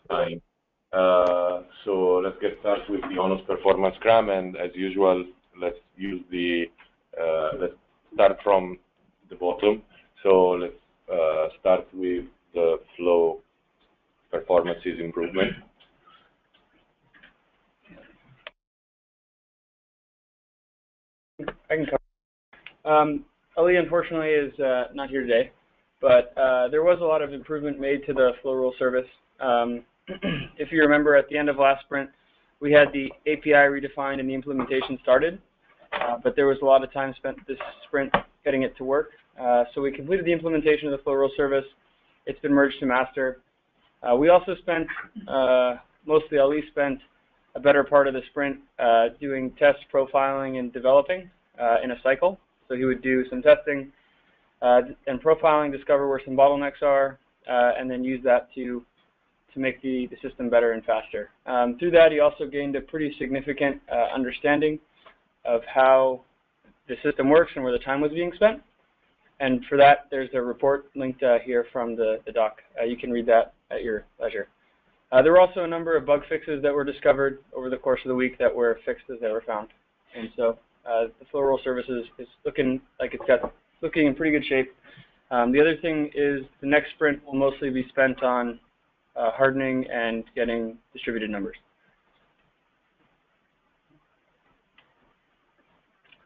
time. So let's get started with the ONOS performance gram, and as usual, let's use the let's start from the bottom. So let's start with the flow performances improvement. I can cover. Ali, unfortunately, is not here today, but there was a lot of improvement made to the flow rule service. If you remember, at the end of last sprint, we had the API redefined and the implementation started, but there was a lot of time spent this sprint getting it to work. So we completed the implementation of the flow rule service. It's been merged to master. We also spent, mostly Ali spent a better part of the sprint doing test profiling and developing in a cycle. So he would do some testing and profiling, discover where some bottlenecks are, and then use that to make the system better and faster. Through that, he also gained a pretty significant understanding of how the system works and where the time was being spent. And for that, there's a report linked here from the doc. You can read that at your leisure. There were also a number of bug fixes that were discovered over the course of the week that were fixed as they were found. And so the flow roll services is looking like looking in pretty good shape. The other thing is the next sprint will mostly be spent on hardening and getting distributed numbers.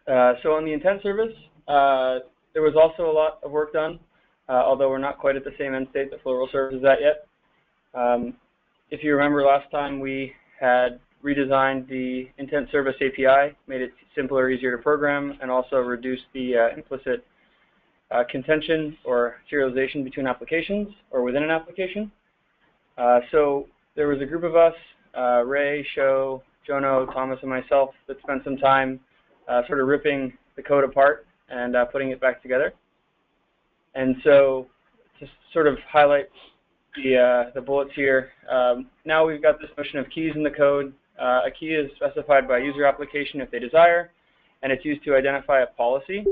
So on the intent service, there was also a lot of work done, although we're not quite at the same end state that flow roll service is at yet. If you remember last time, we had redesigned the intent service API, made it simpler, easier to program, and also reduced the implicit contention or serialization between applications or within an application. So there was a group of us, Ray, Sho, Jono, Thomas, and myself, that spent some time sort of ripping the code apart and putting it back together. And so to sort of highlight the bullets here, now we've got this notion of keys in the code. A key is specified by a user application if they desire, and it's used to identify a policy.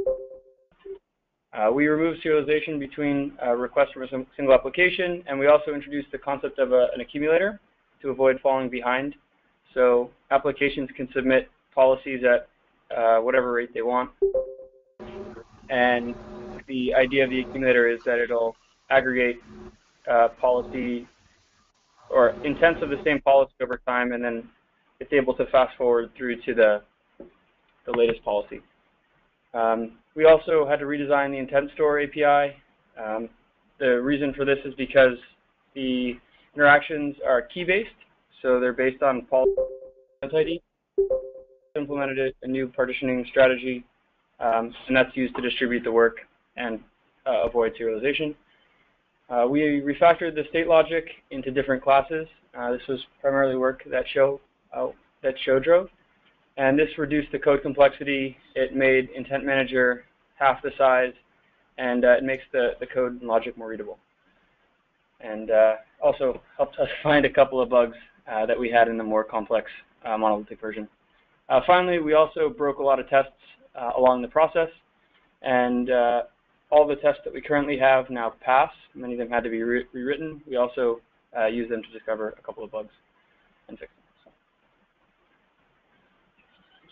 We remove serialization between requests from a single application, and we also introduced the concept of an accumulator to avoid falling behind. So applications can submit policies at whatever rate they want. And the idea of the accumulator is that it'll aggregate policy or intents of the same policy over time, and then it's able to fast forward through to the latest policy. We also had to redesign the intent store API. The reason for this is because the interactions are key-based, so they're based on policy ID. Implemented a new partitioning strategy, and that's used to distribute the work and avoid serialization. We refactored the state logic into different classes. This was primarily work that Sho drove. And this reduced the code complexity. It made Intent Manager half the size, and it makes the code and logic more readable. And also helped us find a couple of bugs that we had in the more complex monolithic version. Finally, we also broke a lot of tests along the process, and all the tests that we currently have now pass. Many of them had to be rewritten. We also use them to discover a couple of bugs and fix them.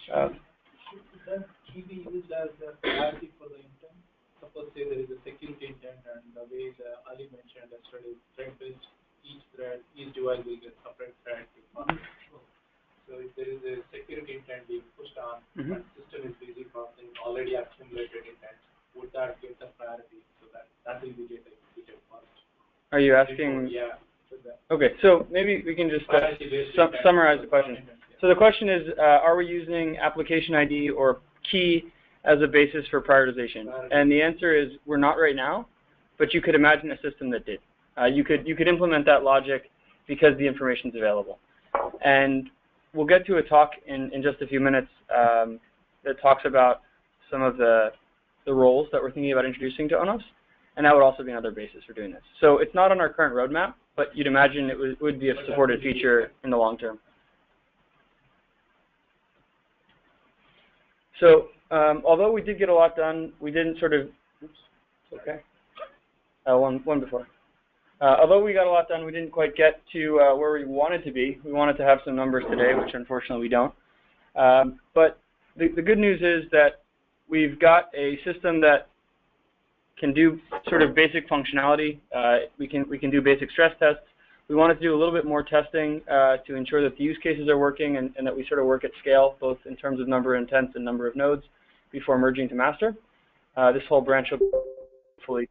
Should that key be used as a priority for the intent? Suppose say there is a security intent, and the way Ali mentioned, yesterday, thread-based, each thread, each device will get separate thread. So if there is a security intent being pushed on, and system is busy processing already accumulated intent, would that get the priority so that will be get executed first? Are you asking? Yeah. Okay, so maybe we can just summarize the question. So the question is, are we using application ID or key as a basis for prioritization? And the answer is, we're not right now, but you could imagine a system that did. You could implement that logic because the information is available. And we'll get to a talk in just a few minutes that talks about some of the roles that we're thinking about introducing to ONOS, and that would also be another basis for doing this. So it's not on our current roadmap, but you'd imagine it would be a supported feature in the long term. So although we did get a lot done, we didn't sort of, oops, okay, one before. Although we got a lot done, we didn't quite get to where we wanted to be. We wanted to have some numbers today, which unfortunately we don't. But the good news is that we've got a system that can do sort of basic functionality. We can do basic stress tests. We wanted to do a little bit more testing to ensure that the use cases are working and that we sort of work at scale, both in terms of number of intents and number of nodes, before merging to master. This whole branch will be hopefully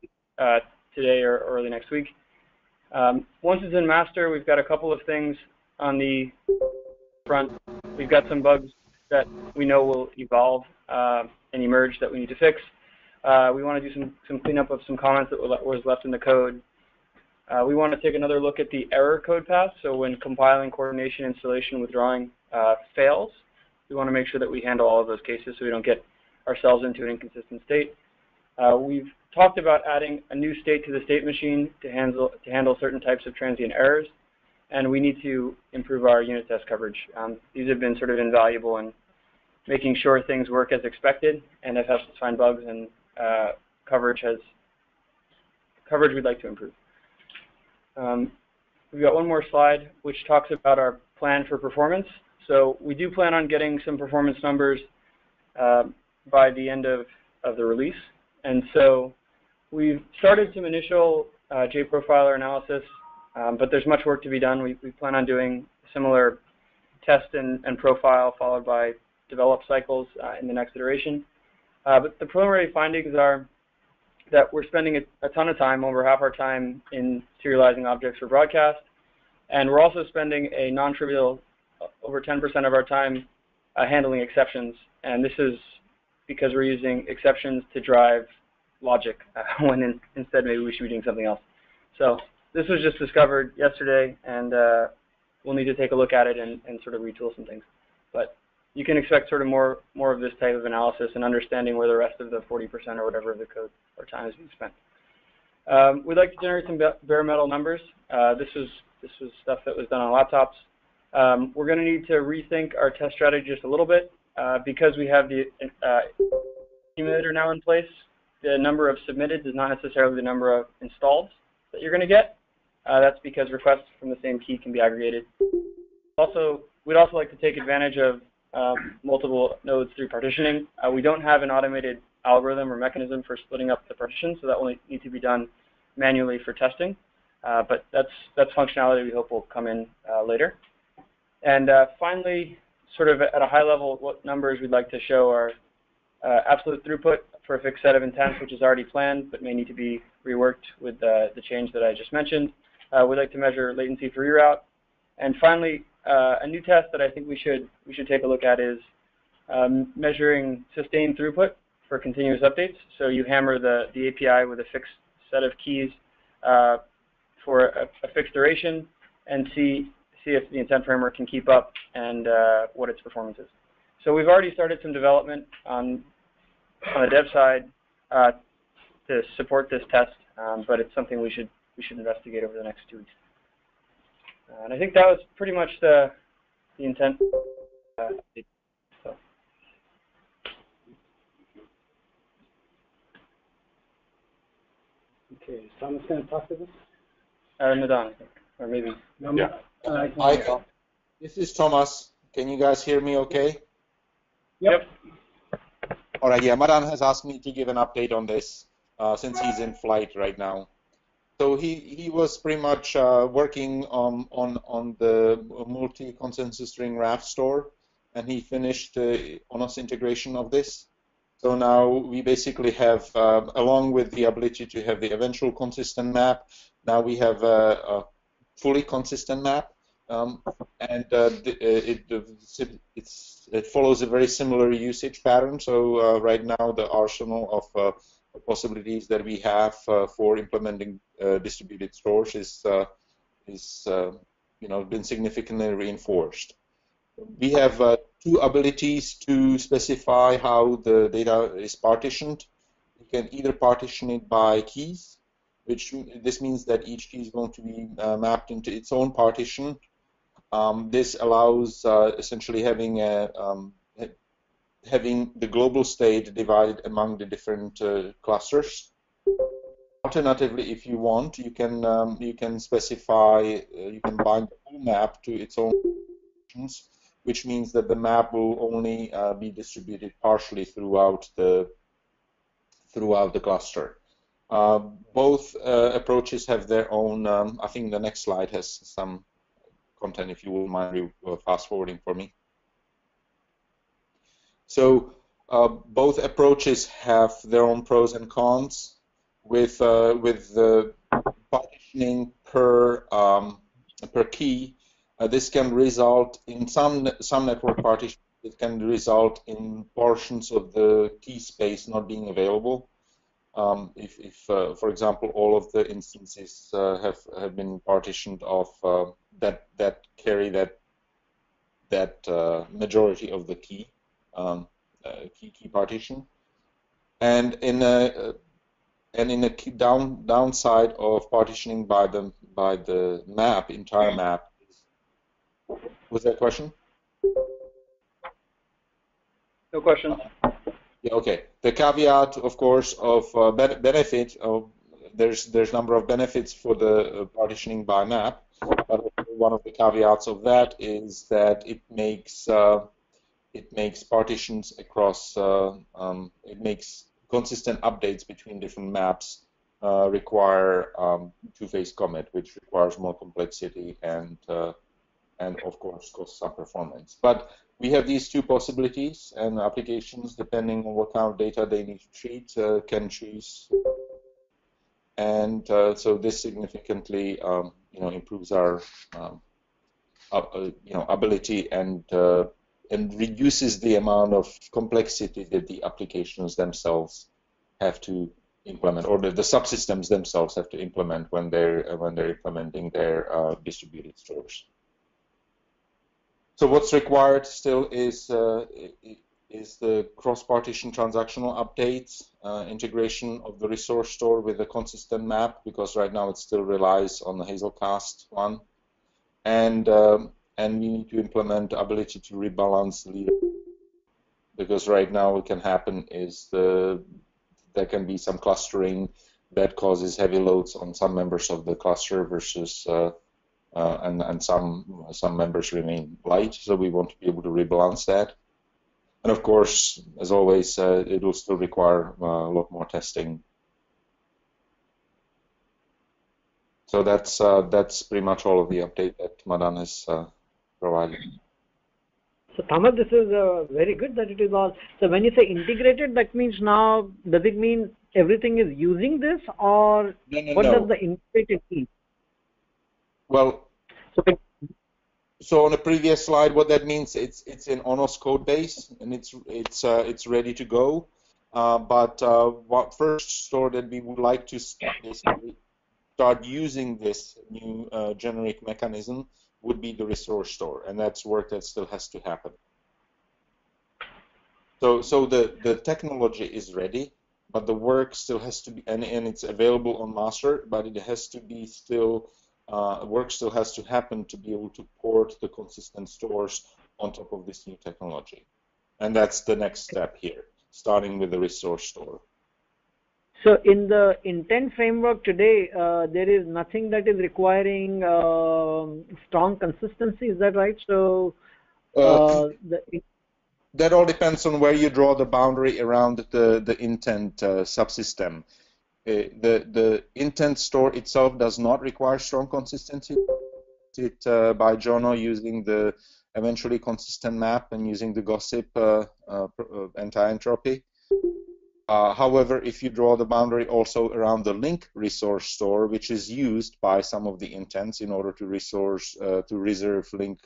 today or early next week. Once it's in master, we've got a couple of things on the front. We've got some bugs that we know will evolve and emerge that we need to fix. We want to do some cleanup of some comments that was left in the code. We want to take another look at the error code path. So when compiling, coordination, installation, withdrawing fails, we want to make sure that we handle all of those cases so we don't get ourselves into an inconsistent state. We've talked about adding a new state to the state machine to handle certain types of transient errors, and we need to improve our unit test coverage. These have been sort of invaluable in making sure things work as expected and have helped us find bugs, and coverage we'd like to improve. We've got one more slide which talks about our plan for performance. So we do plan on getting some performance numbers by the end of the release. And so we've started some initial JProfiler analysis, but there's much work to be done. We plan on doing similar test and profile followed by develop cycles in the next iteration. But the preliminary findings are that we're spending a ton of time, over half our time, in serializing objects for broadcast. And we're also spending a non-trivial, over 10% of our time handling exceptions. And this is because we're using exceptions to drive logic when instead maybe we should be doing something else. So this was just discovered yesterday, and we'll need to take a look at it and sort of retool some things. But you can expect sort of more of this type of analysis and understanding where the rest of the 40% or whatever of the code or time is being spent. We'd like to generate some bare metal numbers. This was stuff that was done on laptops. We're going to need to rethink our test strategy just a little bit because we have the accumulator now in place. The number of submitted is not necessarily the number of installed that you're going to get. That's because requests from the same key can be aggregated. Also, we'd also like to take advantage of multiple nodes through partitioning. We don't have an automated algorithm or mechanism for splitting up the partitions, so that will need to be done manually for testing. But that's functionality we hope will come in later. And finally, sort of at a high level, what numbers we'd like to show are absolute throughput for a fixed set of intents, which is already planned but may need to be reworked with the change that I just mentioned. We'd like to measure latency for reroute. And finally, a new test that I think we should take a look at is measuring sustained throughput for continuous updates. So you hammer the API with a fixed set of keys for a fixed duration and see if the intent framework can keep up and what its performance is. So we've already started some development on the dev side to support this test, but it's something we should investigate over the next 2 weeks. And I think that was pretty much the intent. So. Okay, is Thomas going to talk to this? Nadan, I think, or maybe. Yeah. Hi, this is Thomas. Can you guys hear me okay? Yep. All right, yeah, Madan has asked me to give an update on this since he's in flight right now. So he was pretty much working on the multi-consensus ring graph store, and he finished the ONOS integration of this. So now we basically have, along with the ability to have the eventual consistent map, now we have a fully consistent map, and it follows a very similar usage pattern. So right now the arsenal of possibilities that we have for implementing distributed stores is been significantly reinforced. We have two abilities to specify how the data is partitioned. You can either partition it by keys, which this means that each key is going to be mapped into its own partition. This allows essentially having the global state divided among the different clusters. Alternatively, if you want, you can specify, you can bind the whole map to its own functions, which means that the map will only be distributed partially throughout the cluster. Both approaches have their own. I think the next slide has some content, if you wouldn't mind fast forwarding for me. So both approaches have their own pros and cons. With the partitioning per key, this can result in some network partitions. It can result in portions of the key space not being available. If for example, all of the instances have been partitioned off that carry that majority of the key key partition, and in a downside of partitioning by the map, entire map. Was that a question? No question. Yeah, okay. The caveat, of course, of benefit of there's number of benefits for the partitioning by map, but one of the caveats of that is that it makes partitions across it makes consistent updates between different maps require two-phase commit, which requires more complexity and of course costs some performance. But we have these two possibilities, and applications, depending on what kind of data they need to treat, can choose. And so this significantly improves our ability and reduces the amount of complexity that the applications themselves have to implement, or the subsystems themselves have to implement when they're implementing their distributed stores. So what's required still is the cross-partition transactional updates, integration of the resource store with a consistent map, because right now it still relies on the Hazelcast one, and we need to implement the ability to rebalance leader, because right now what can happen is there can be some clustering that causes heavy loads on some members of the cluster versus and some members remain light, so we want to be able to rebalance that. And of course, as always, it will still require a lot more testing. So that's pretty much all of the update that Madan has provided. So Thomas, this is very good that it is all. So when you say integrated, that means now, does it mean everything is using this, or what does the integrated mean? Well, so on the previous slide, what that means, it's in ONOS code base, and it's ready to go. But what first store that we would like to basically start using this new generic mechanism would be the resource store, and that's work that still has to happen. So the technology is ready, but the work still has to be, and it's available on master, but it has to be still. Work still has to happen to be able to port the consistent stores on top of this new technology. And that's the next step here, starting with the resource store. So in the intent framework today, there is nothing that is requiring strong consistency, is that right? So that all depends on where you draw the boundary around the intent subsystem. The intent store itself does not require strong consistency. It by Jono using the eventually consistent map and using the gossip anti-entropy. However, if you draw the boundary also around the link resource store, which is used by some of the intents in order to reserve link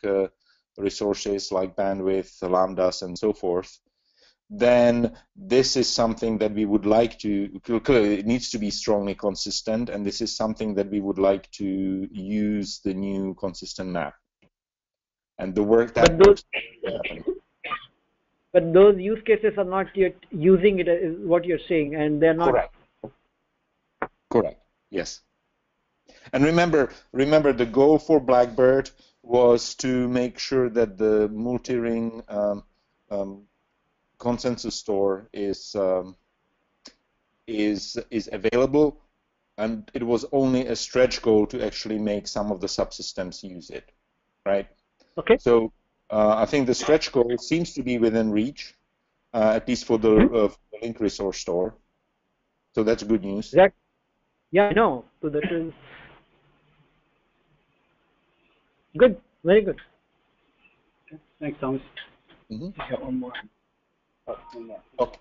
resources like bandwidth, lambdas, and so forth, then this is something that we would like to, clearly it needs to be strongly consistent, and this is something that we would like to use the new consistent map. And the work that works happen. But those use cases are not yet using it, is what you're saying, and they're not. Correct. Yes. And remember, the goal for Blackbird was to make sure that the multi-ring consensus store is available and it was only a stretch goal to actually make some of the subsystems use it, right? Okay. So I think the stretch goal seems to be within reach, at least for the link resource store. So that's good news. Yeah, I know. So that is good. Very good. Okay. Thanks, Thomas. Mm-hmm. I got one more. Oh, one more.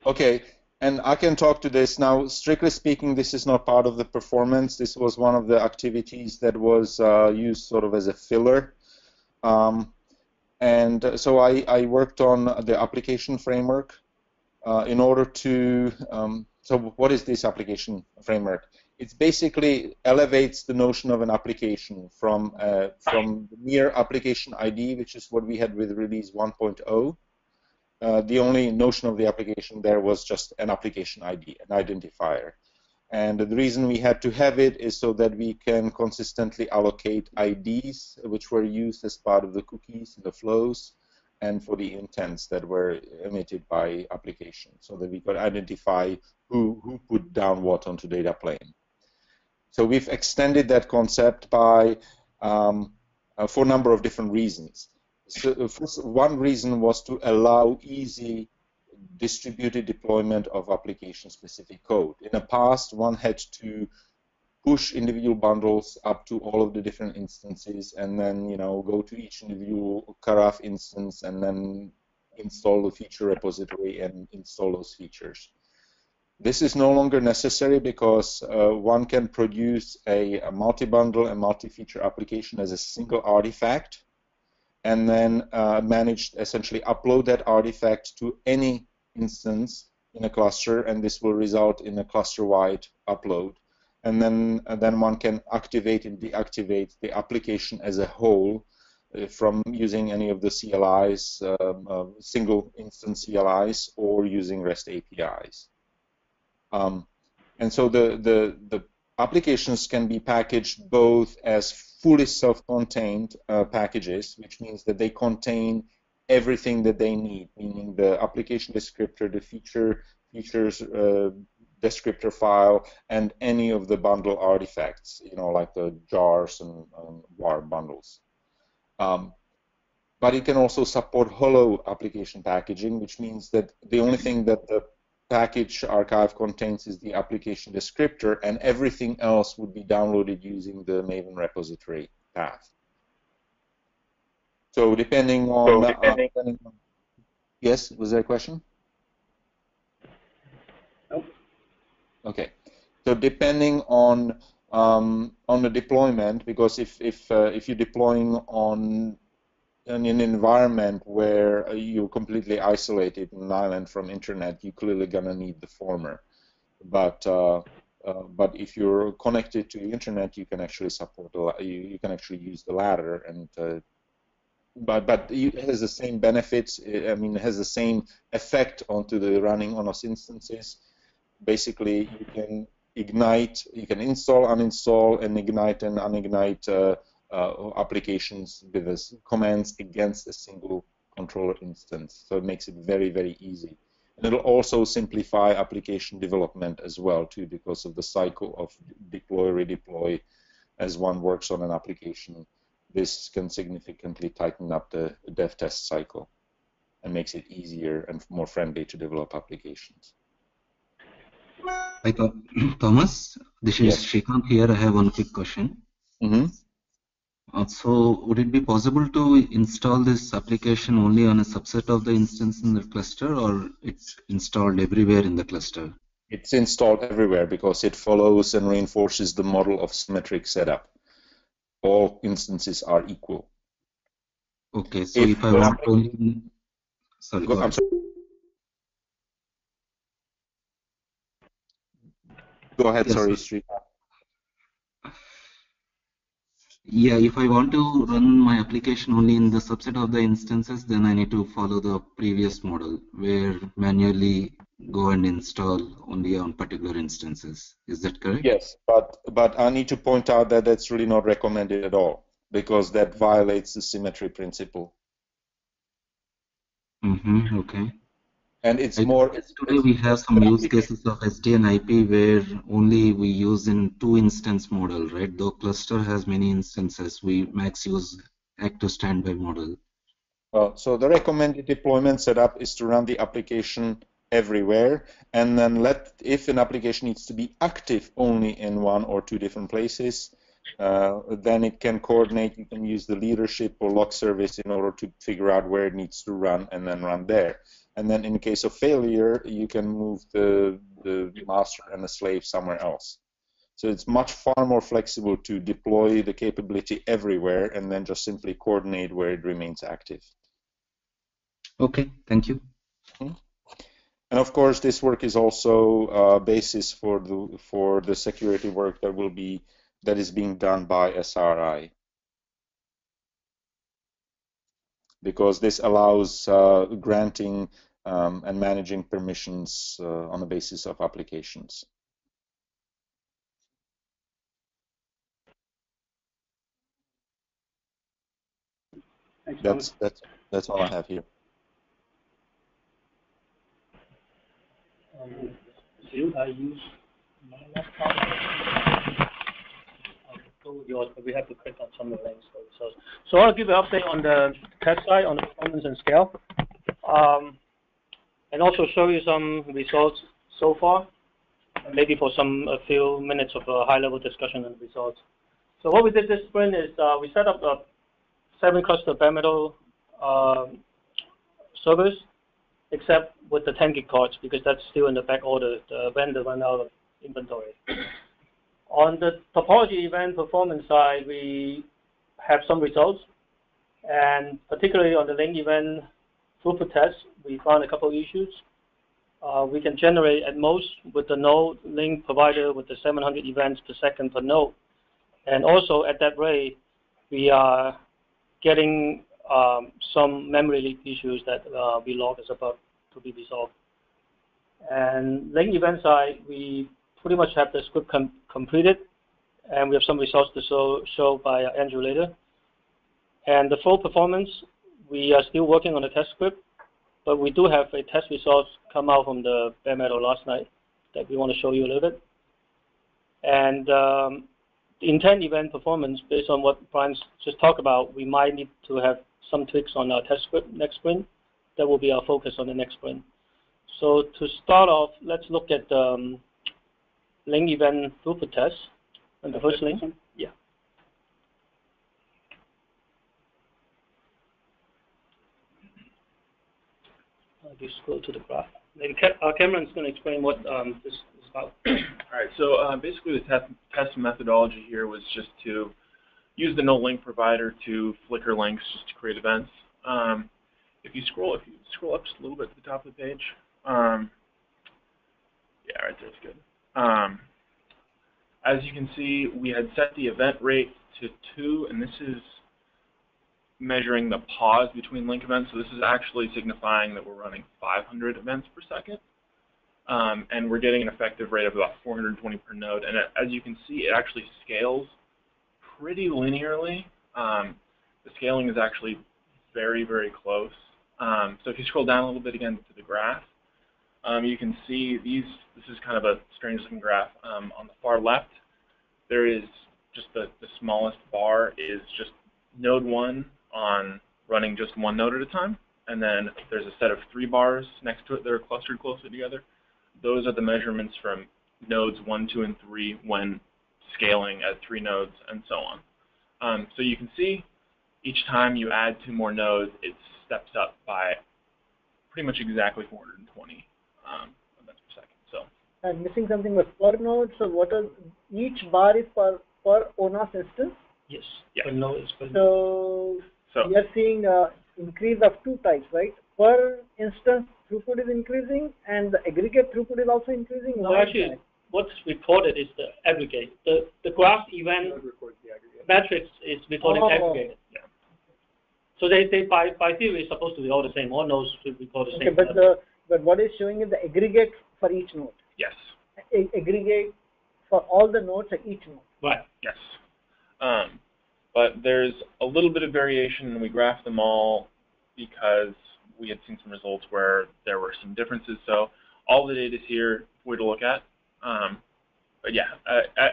Okay, and I can talk to this now. Strictly speaking, this is not part of the performance. This was one of the activities that was used sort of as a filler. And so I worked on the application framework in order to. So what is this application framework? It basically elevates the notion of an application from the mere application ID, which is what we had with release 1.0. The only notion of the application there was just an application ID, an identifier. And the reason we had to have it is so that we can consistently allocate IDs, which were used as part of the cookies, the flows, and for the intents that were emitted by application, so that we could identify who put down what onto data plane. So we've extended that concept by for a number of different reasons. So first, one reason was to allow easy distributed deployment of application-specific code. In the past, one had to push individual bundles up to all of the different instances, and then go to each individual Karaf instance, and then install the feature repository and install those features. This is no longer necessary because one can produce a multi-bundle and multi-feature application as a single artifact, and then essentially upload that artifact to any instance in a cluster, and this will result in a cluster-wide upload. And then one can activate and deactivate the application as a whole from using any of the CLIs, single instance CLIs, or using REST APIs. And so the applications can be packaged both as fully self-contained packages, which means that they contain everything that they need, meaning the application descriptor, the features descriptor file, and any of the bundle artifacts, like the jars and var bundles. But it can also support hollow application packaging, which means that the only thing that the package archive contains is the application descriptor, and everything else would be downloaded using the Maven repository path. So depending on yes, was there a question? Nope. Okay. So depending on the deployment, because if you're deploying on in an environment where you're completely isolated in an island from internet, you're clearly gonna need the former. But if you're connected to the internet, you can actually support you can actually use the latter, and but it has the same benefits. I mean, it has the same effect onto the running ONOS instances. Basically, you can ignite, you can install, uninstall, and ignite and unignite applications with this commands against a single controller instance. So it makes it very, very easy. And it'll also simplify application development as well, too, because of the cycle of deploy, redeploy as one works on an application. This can significantly tighten up the dev test cycle and makes it easier and more friendly to develop applications. Hi, Thomas. This is Shrikant here. I have one quick question. Mm-hmm. So, would it be possible to install this application only on a subset of the instance in the cluster, or it's installed everywhere in the cluster? It's installed everywhere because it follows and reinforces the model of symmetric setup. All instances are equal. Okay, so if I want only... Sorry, go ahead. I'm sorry. Go ahead, yes, sorry, Sri. Yeah, if I want to run my application only in the subset of the instances, then I need to follow the previous model where manually go and install only on particular instances. Is that correct? Yes, but I need to point out that that's really not recommended at all, because that violates the symmetry principle. Mm-hmm, okay. And it's I more. guess today we have some use cases of SDN IP where only we use in 2-instance model, right? Though cluster has many instances, we max use active standby model. Well, so the recommended deployment setup is to run the application everywhere, and then if an application needs to be active only in 1 or 2 different places, then it can coordinate. You can use the leadership or log service in order to figure out where it needs to run and then run there. And then in case of failure, you can move the master and the slave somewhere else. So it's far more flexible to deploy the capability everywhere and then just simply coordinate where it remains active. Okay, thank you. And of course, this work is also a basis for the security work that is being done by SRI, because this allows granting and managing permissions on the basis of applications. Thanks, That's all I have here. Should I use my laptop? We have to click on some of the links for results. So I'll give an update on the test side, on the performance and scale, and also show you some results so far, and maybe for a few minutes of a high-level discussion on the results. So what we did this sprint is we set up a 7-cluster bare metal servers, except with the 10 gig cards, because that's still in the back order. The vendor ran out of inventory. On the topology event performance side, we have some results, and particularly on the link event throughput test, we found a couple of issues. We can generate at most with the node link provider with the 700 events per second per node, and also at that rate, we are getting some memory leak issues that we log as about to be resolved. And link event side, we pretty much have the script completed, and we have some results to show by Andrew later. And the full performance, we are still working on the test script, but we do have a test results come out from the bare metal last night that we want to show you a little bit. And the intent event performance, based on what Brian just talked about, we might need to have some tweaks on our test script next sprint. That will be our focus on the next sprint. So to start off, let's look at link event throughput test. And the first link, yeah. I'll just go to the graph. Maybe Cameron's going to explain what this is about. All right, so basically the test methodology here was just to use the node link provider to flicker links just to create events. If you scroll up just a little bit to the top of the page, yeah, right there's good. As you can see, we had set the event rate to 2, and this is measuring the pause between link events. So this is actually signifying that we're running 500 events per second, and we're getting an effective rate of about 420 per node. And as you can see, it actually scales pretty linearly. The scaling is actually very, very close. So if you scroll down a little bit again to the graph, you can see this is kind of a strange looking graph. On the far left, there is just the smallest bar is just node 1 on running just one node at a time. And then there's a set of 3 bars next to it that are clustered closely together. Those are the measurements from nodes 1, 2, and 3 when scaling at 3 nodes and so on. So you can see each time you add 2 more nodes, it steps up by pretty much exactly 420 events per second. So I'm missing something with per node. So what is each bar is per ONOS instance? Yes. Yeah. Per node is per So we are seeing increase of 2 types, right? Per instance throughput is increasing, and the aggregate throughput is also increasing. No, actually, what's recorded is the aggregate. The graph event matrix is recorded aggregate. Yeah. So they by theory is supposed to be all the same. All nodes should record the same. But what is showing is the aggregate for each node. Yes. Aggregate for all the nodes at each node. Right. Yes. But there's a little bit of variation, and we graph them all because we had seen some results where there were some differences. So all the data is here for you to look at. But yeah,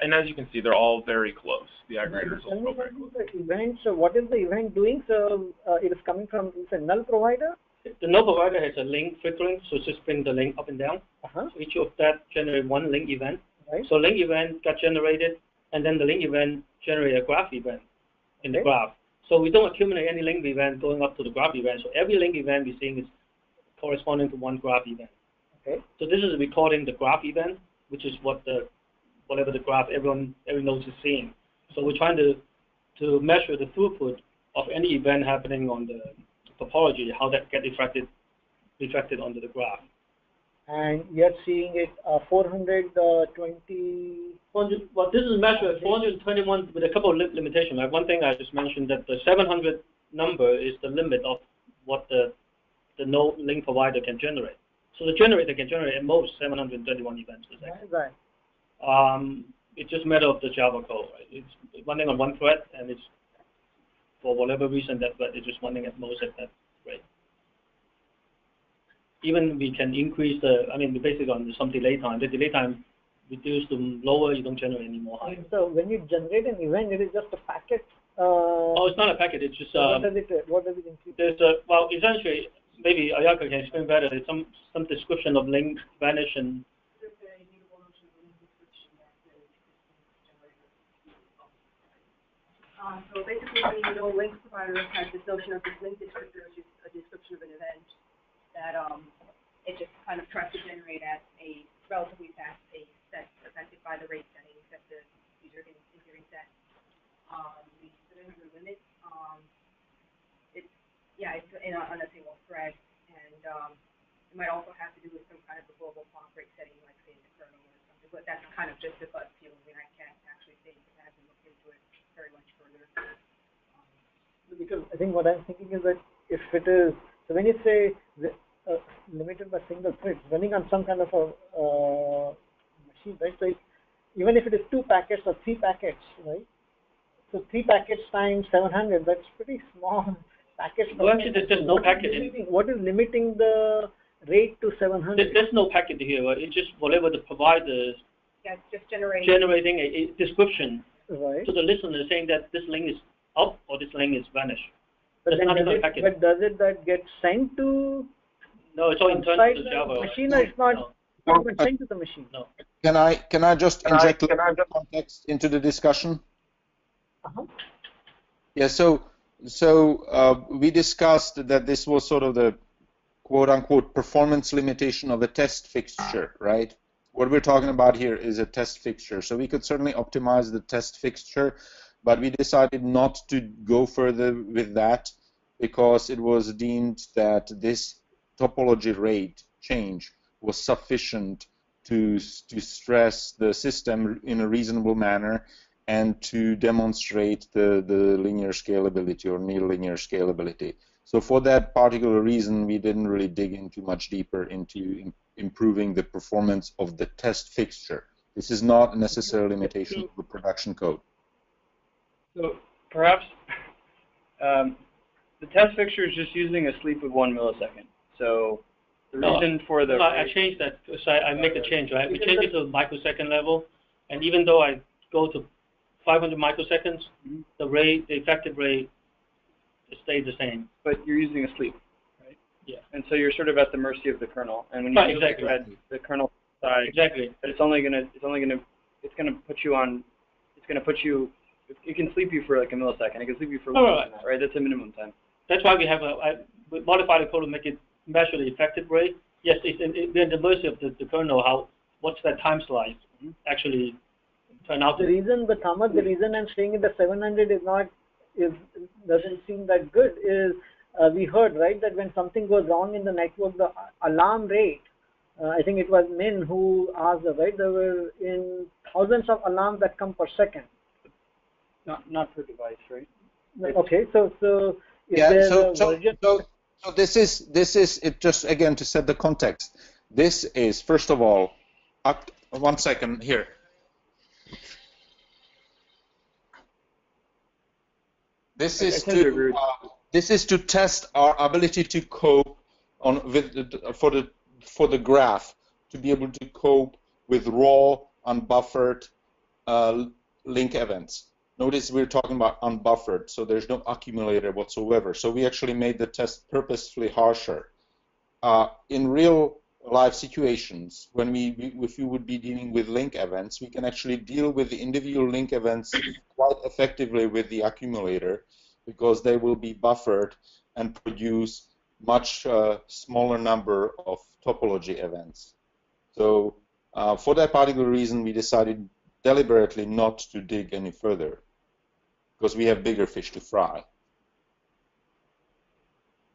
and as you can see, they're all very close. The aggregate results are all very close. The event, so what is the event doing? So it is coming from a null provider? The null provider has a link filtering, so just bring the link up and down. Uh-huh. So each of that generate one link event. Right. So link event got generated, and then the link event generate a graph event in the graph. So we don't accumulate any link event going up to the graph event. So every link event we're seeing is corresponding to one graph event. Okay. So this is recording the graph event, which is whatever the graph every node is seeing. So we're trying to measure the throughput of any event happening on the topology, how that get reflected onto the graph. And you're seeing it 420. Well, this is measured at 421 with a couple of limitations. Like one thing I just mentioned, that the 700 number is the limit of what the node link provider can generate. So the generator can generate at most 721 events per second. Right. It's just a matter of the Java code. Right? It's running on one thread, and it's for whatever reason that thread is just running at most at that rate. Even we can increase basically on some delay time. The delay time reduced to lower, you don't generate any more. So when you generate an event, it is just a packet. Oh, it's not a packet. It's just what does it include? There's essentially, maybe Ayaka can explain better. There's some description of link vanish and. So basically, link providers has this notion of this link descriptor, which is a description of an event that it just kind of tries to generate at a relatively fast pace that's affected by the rate settings that the user is giving set. We put in the limit. It's on a single thread, and it might also have to do with some kind of a global clock rate setting, like say in the kernel or something. But that's kind of just a buzz feel. I mean, I can't actually say because I haven't looked into it very much further. Because I think what I'm thinking is that if it is, so when you say limited by single thread, running on some kind of a machine, right? So even if it is 2 packets or 3 packets, right? So 3 packets times 700, that's pretty small packets. Well, actually, there's no packet. What is limiting the rate to 700? There's no packet here, right? It's just whatever the provider is just generating a description to the listener saying that this link is up or this link is vanished. But does it that get sent to? No, it's all internal to Java. Machine, or it's not sent to the machine. No. Can I just inject a little context into the discussion? Yeah. So we discussed that this was sort of the quote-unquote performance limitation of a test fixture, right? What we're talking about here is a test fixture. So we could certainly optimize the test fixture, but we decided not to go further with that because it was deemed that this topology rate change was sufficient to stress the system in a reasonable manner and to demonstrate the linear scalability or near linear scalability. So for that particular reason, we didn't really dig into much deeper into improving the performance of the test fixture. This is not a necessary limitation of the production code. So perhaps the test fixture is just using a sleep of 1 millisecond. So the reason for the... No, I changed that. So I make a change, right? We change it to microsecond level, and even though I go to 500 microseconds, the effective rate stays the same. But you're using a sleep, right? Yeah. And so you're sort of at the mercy of the kernel. And when you exactly. at the kernel side, exactly, it's gonna put you on. It's gonna put you. It can sleep you for like a millisecond. It can sleep you for longer than that, right? That's a minimum time. That's why we have we modified the code to make it measure the effective rate. Yes, it's at the mercy of the kernel. What's that time slice actually turn out? The reason, but Thomas, the reason I'm saying the 700 doesn't seem that good is we heard, right, that when something goes wrong in the network, the alarm rate, I think it was Min who asked, right, there were in thousands of alarms that come per second. Not per device, right? Okay, so yeah, so this is it. Just again to set the context. This is first of all, 1 second here. This is to test our ability to cope for the graph to be able to cope with raw, unbuffered link events. Notice we're talking about unbuffered, so there's no accumulator whatsoever. So we actually made the test purposefully harsher. In real life situations, when if we would be dealing with link events, we can actually deal with the individual link events quite effectively with the accumulator, because they will be buffered and produce much smaller number of topology events. So for that particular reason, we decided deliberately not to dig any further, because we have bigger fish to fry.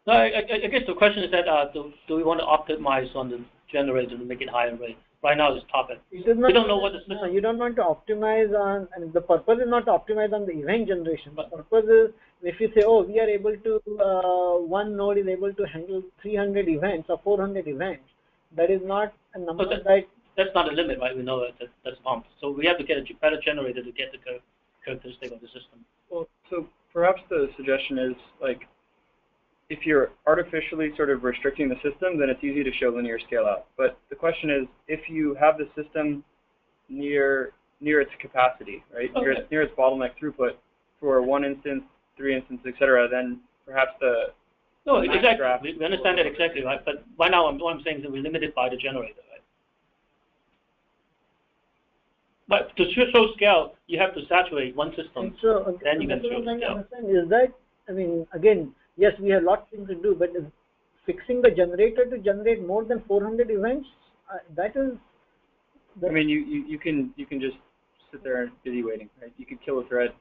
No, I guess the question is that do we want to optimize on the generator to make it higher rate? Right now it's top end. We don't know what the system. No, you don't want to optimize on, and the purpose is not to optimize on the event generation. The purpose is, if you say, oh, we are able to, one node is able to handle 300 events or 400 events, that is not a number that's not a limit, right? We know that's pumped. So we have to get a better generator to get the characteristic of the system. Well, so perhaps the suggestion is, like, if you're artificially sort of restricting the system, then it's easy to show linear scale out. But the question is, if you have the system near its capacity, right, Okay. near its bottleneck throughput for 1 instance, 3 instances, etc., then perhaps the No, exactly. We understand that exactly, right? But right now, what I'm saying is that we're limited by the generator, right? But to show scale, you have to saturate one system. So, then you can show what I'm trying to scale. understand is that, I mean, again, yes, we have lots of things to do, but is fixing the generator to generate more than 400 events, that is. I mean, you can just sit there and busy waiting, right? You could kill a thread,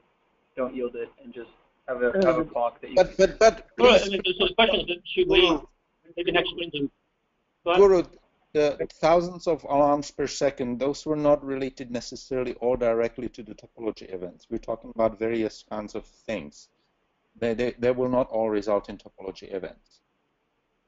don't yield it, and just have a clock that you. But Well, I mean, so the question is, should we maybe next window? Guru, the thousands of alarms per second, those were not related necessarily or directly to the topology events. We're talking about various kinds of things. They will not all result in topology events.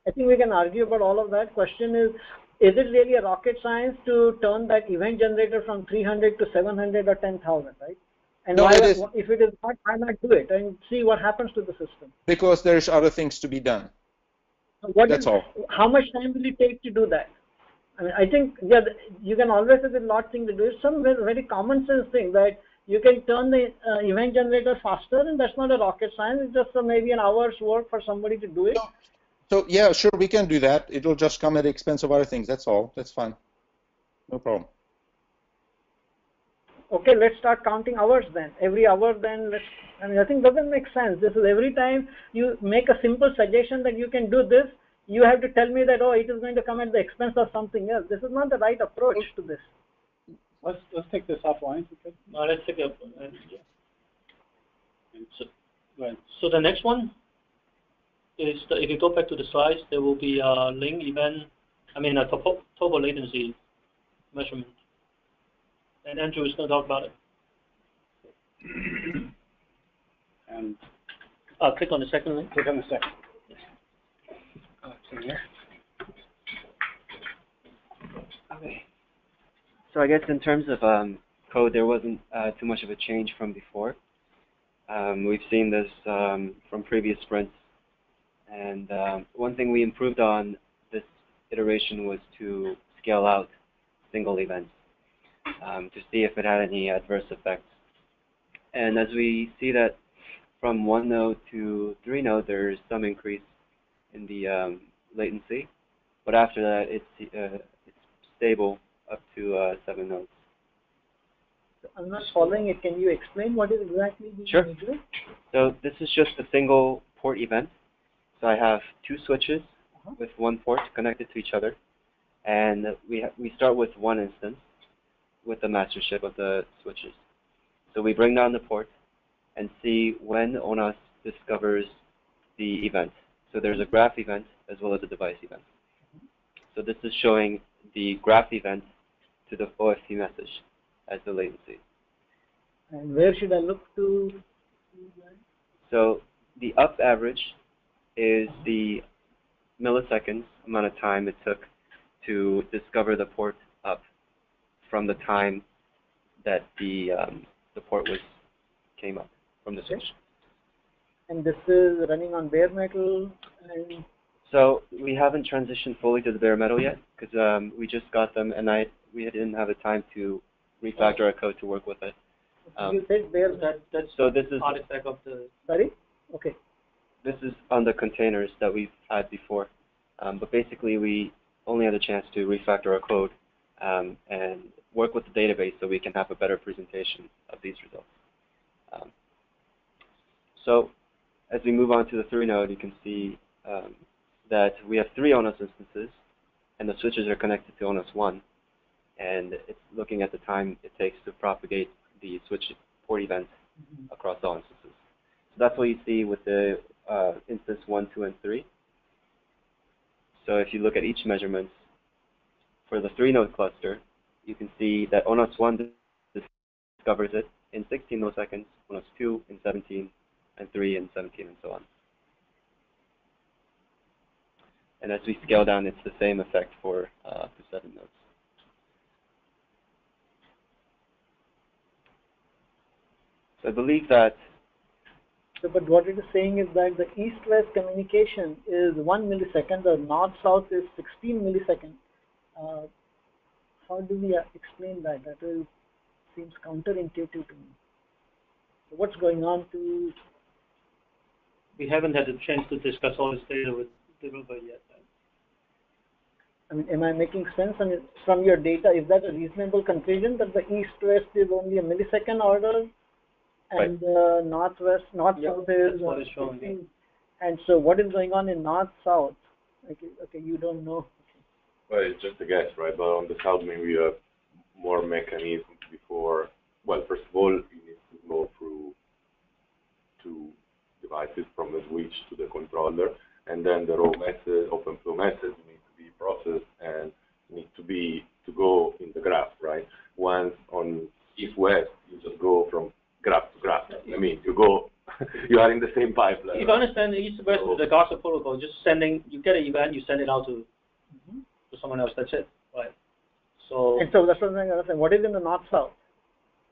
I think we can argue about all of that. Question is it really a rocket science to turn that event generator from 300 to 700 or 10,000, right? And no, if it is not, why not do it and see what happens to the system? Because there's other things to be done. That's all. How much time will it take to do that? I mean, I think, yeah, you can always say there's a lot of things to do. It's some very common sense thing that you can turn the event generator faster, and that's not a rocket science. It's just maybe an hour's work for somebody to do it. So yeah, sure, we can do that. It'll just come at the expense of other things. That's all. That's fine. No problem. Okay, let's start counting hours then. Every hour then, I mean, I think doesn't make sense. This is every time you make a simple suggestion that you can do this, you have to tell me that, oh, it is going to come at the expense of something else. This is not the right approach to this. Let's take this offline. Okay. No, let's take it up. So the next one is if you go back to the slides, there will be a link event. I mean, a topo latency measurement. And Andrew is going to talk about it. And click on the second link. click on the second. Yes. Here. Okay. So I guess in terms of code, there wasn't too much of a change from before. We've seen this from previous sprints. And one thing we improved on this iteration was to scale out single events to see if it had any adverse effects. And as we see that from 1 node to 3 node, there's some increase in the latency. But after that, it's stable up to 7 nodes. I'm not following it. Can you explain what is exactly the Sure. measure? So this is just a single port event. So I have 2 switches with 1 port connected to each other. And we start with 1 instance with the mastership of the switches. So we bring down the port and see when ONOS discovers the event. So there's a graph event as well as a device event. So this is showing the graph event to the OFT message as the latency. And where should I look to? So the up average is the milliseconds amount of time it took to discover the port up from the time that the port came up from the switch. And this is running on bare metal. And So we haven't transitioned fully to the bare metal yet because we just got them, and we didn't have the time to refactor our code to work with it. You said bare. That's so this is artifact of the. Sorry. Okay. This is on the containers that we've had before, but basically we only had a chance to refactor our code and work with the database so we can have a better presentation of these results. So as we move on to the 3 node, you can see that we have 3 ONOS instances, and the switches are connected to ONOS 1, and it's looking at the time it takes to propagate the switch port event across all instances. So that's what you see with the instance 1, 2, and 3. So if you look at each measurement, for the 3-node cluster, you can see that ONOS 1 discovers it in 16 milliseconds, ONOS 2 in 17, and 3 in 17, and so on. And as we scale down, it's the same effect for the 7 nodes. So I believe that. So, but what it is saying is that the east-west communication is 1 millisecond, the north-south is 16 milliseconds. How do we explain that? That seems counterintuitive to me. So what's going on to? We haven't had a chance to discuss all this data with the developer yet. I mean, am I making sense? I mean, from your data, is that a reasonable conclusion that the east-west is only a millisecond order, and north-west, north-south is? That's what it's showing. 16. And so, what is going on in north-south? Okay, you don't know. Well, it's just a guess, right? But on the south, maybe you have more mechanisms before. Well, first of all, you need to go through 2 devices from the switch to the controller, and then the raw message, open flow message needs to be processed and need to go in the graph, right? Once on east-west, you just go from graph to graph. I mean, you are in the same pipeline. If you understand the east-west is the gossip protocol, just you get an event, you send it out to someone else. That's it, right? So. And so that's what I'm saying. What is in the north-south?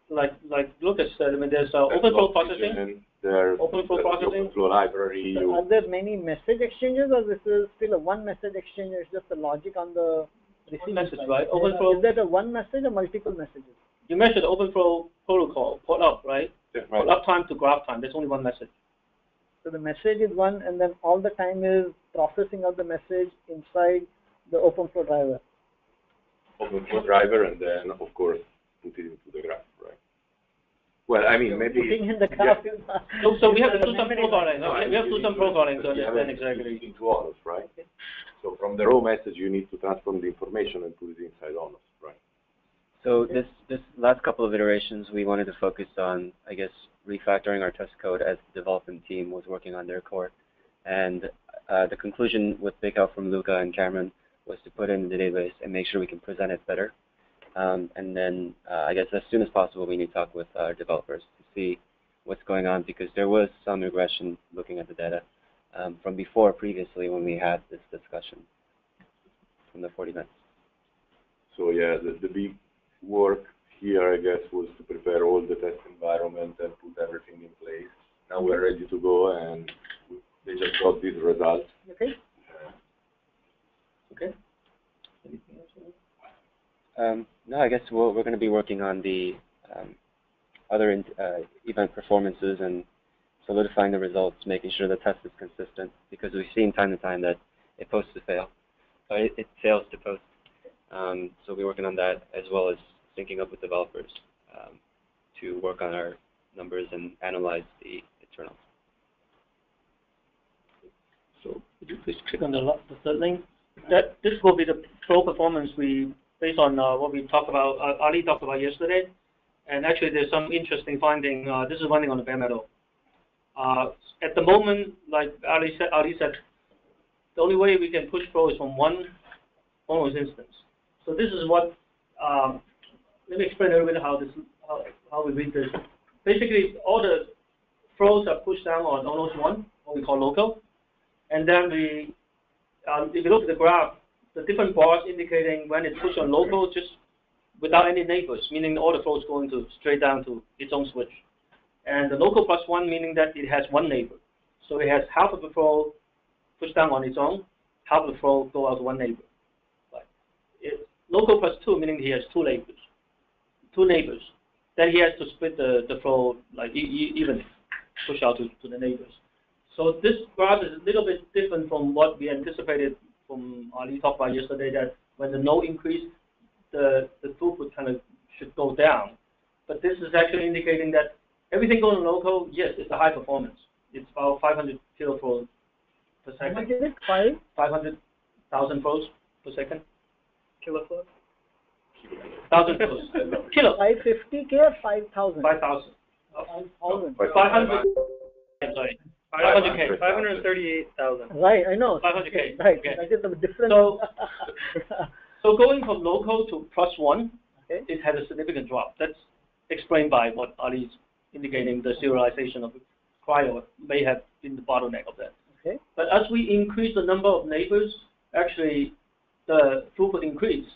Like Lucas said, I mean, there's open flow processing. There's open flow processing. Open flow library. So are there many message exchanges, or this is still a one message exchange? It's just the logic on the receiving message, side. right? Open flow. Is that a one message or multiple messages? You measure the open flow protocol, port up, right? Yeah, right. Port up time to graph time. There's only one message. So the message is one, and then all the time is processing of the message inside the open flow driver. Open flow driver, and then of course put it into the graph, right? Well, I mean, maybe. Putting in the graph is so we have to do some profiling. We have to do some profiling to understand exactly. Into ONOS, right? Okay. So from the raw message, you need to transform the information and put it inside ONOS, right? So this last couple of iterations, we wanted to focus on, I guess, refactoring our test code as the development team was working on their core. And the conclusion with big help from Luca and Cameron was to put it in the database and make sure we can present it better. And then I guess as soon as possible, we need to talk with our developers to see what's going on, because there was some regression looking at the data from before previously when we had this discussion from the 40 minutes. So yeah, the big work here, I guess, was to prepare all the test environment and put everything in place. Now we're ready to go, and they just got these results. Okay. Okay. Anything else? No, I guess we're going to be working on the other event performances and solidifying the results, making sure the test is consistent, because we've seen time to time that it posts to fail. It fails to post. So we're working on that, as well as syncing up with developers to work on our numbers and analyze the internals. So could you please click on the third link? This will be the pro performance based on what we talked about, Ali talked about yesterday. And actually, there's some interesting finding. This is running on the bare metal. At the moment, like Ali said, the only way we can push flow is from one ONOS instance. So this is what. Let me explain a little bit how we read this. Basically, all the flows are pushed down on ONOS 1, what we call local, and then if you look at the graph, the different bars indicating when it's pushed on local, just without any neighbors, meaning all the flows going straight down to its own switch. And the local +1 meaning that it has one neighbor. So it has half of the flow pushed down on its own, half the flow go out to one neighbor. Right? Local plus 2 meaning he has two neighbors. Then he has to split the flow like evenly, push out to the neighbors. So this graph is a little bit different from what we anticipated from Ali talked about yesterday, that when the node increase, the throughput kind of should go down. But this is actually indicating that everything going local, yes, it's a high performance. It's about 500 kiloflow per second. How much is it? 500,000 flows per second. Kiloflow? 1,000 flows. Kilo. 550K or 5,000? 5,000. 5,000. 500. Sorry. 500K. 538,000. Right, I know. 500K. Right, Okay. that is the difference. So going from local to +1, okay, it had a significant drop. That's explained by what Ali is indicating, the serialization of cryo may have been the bottleneck of that. Okay. But as we increase the number of neighbors, actually the throughput increased.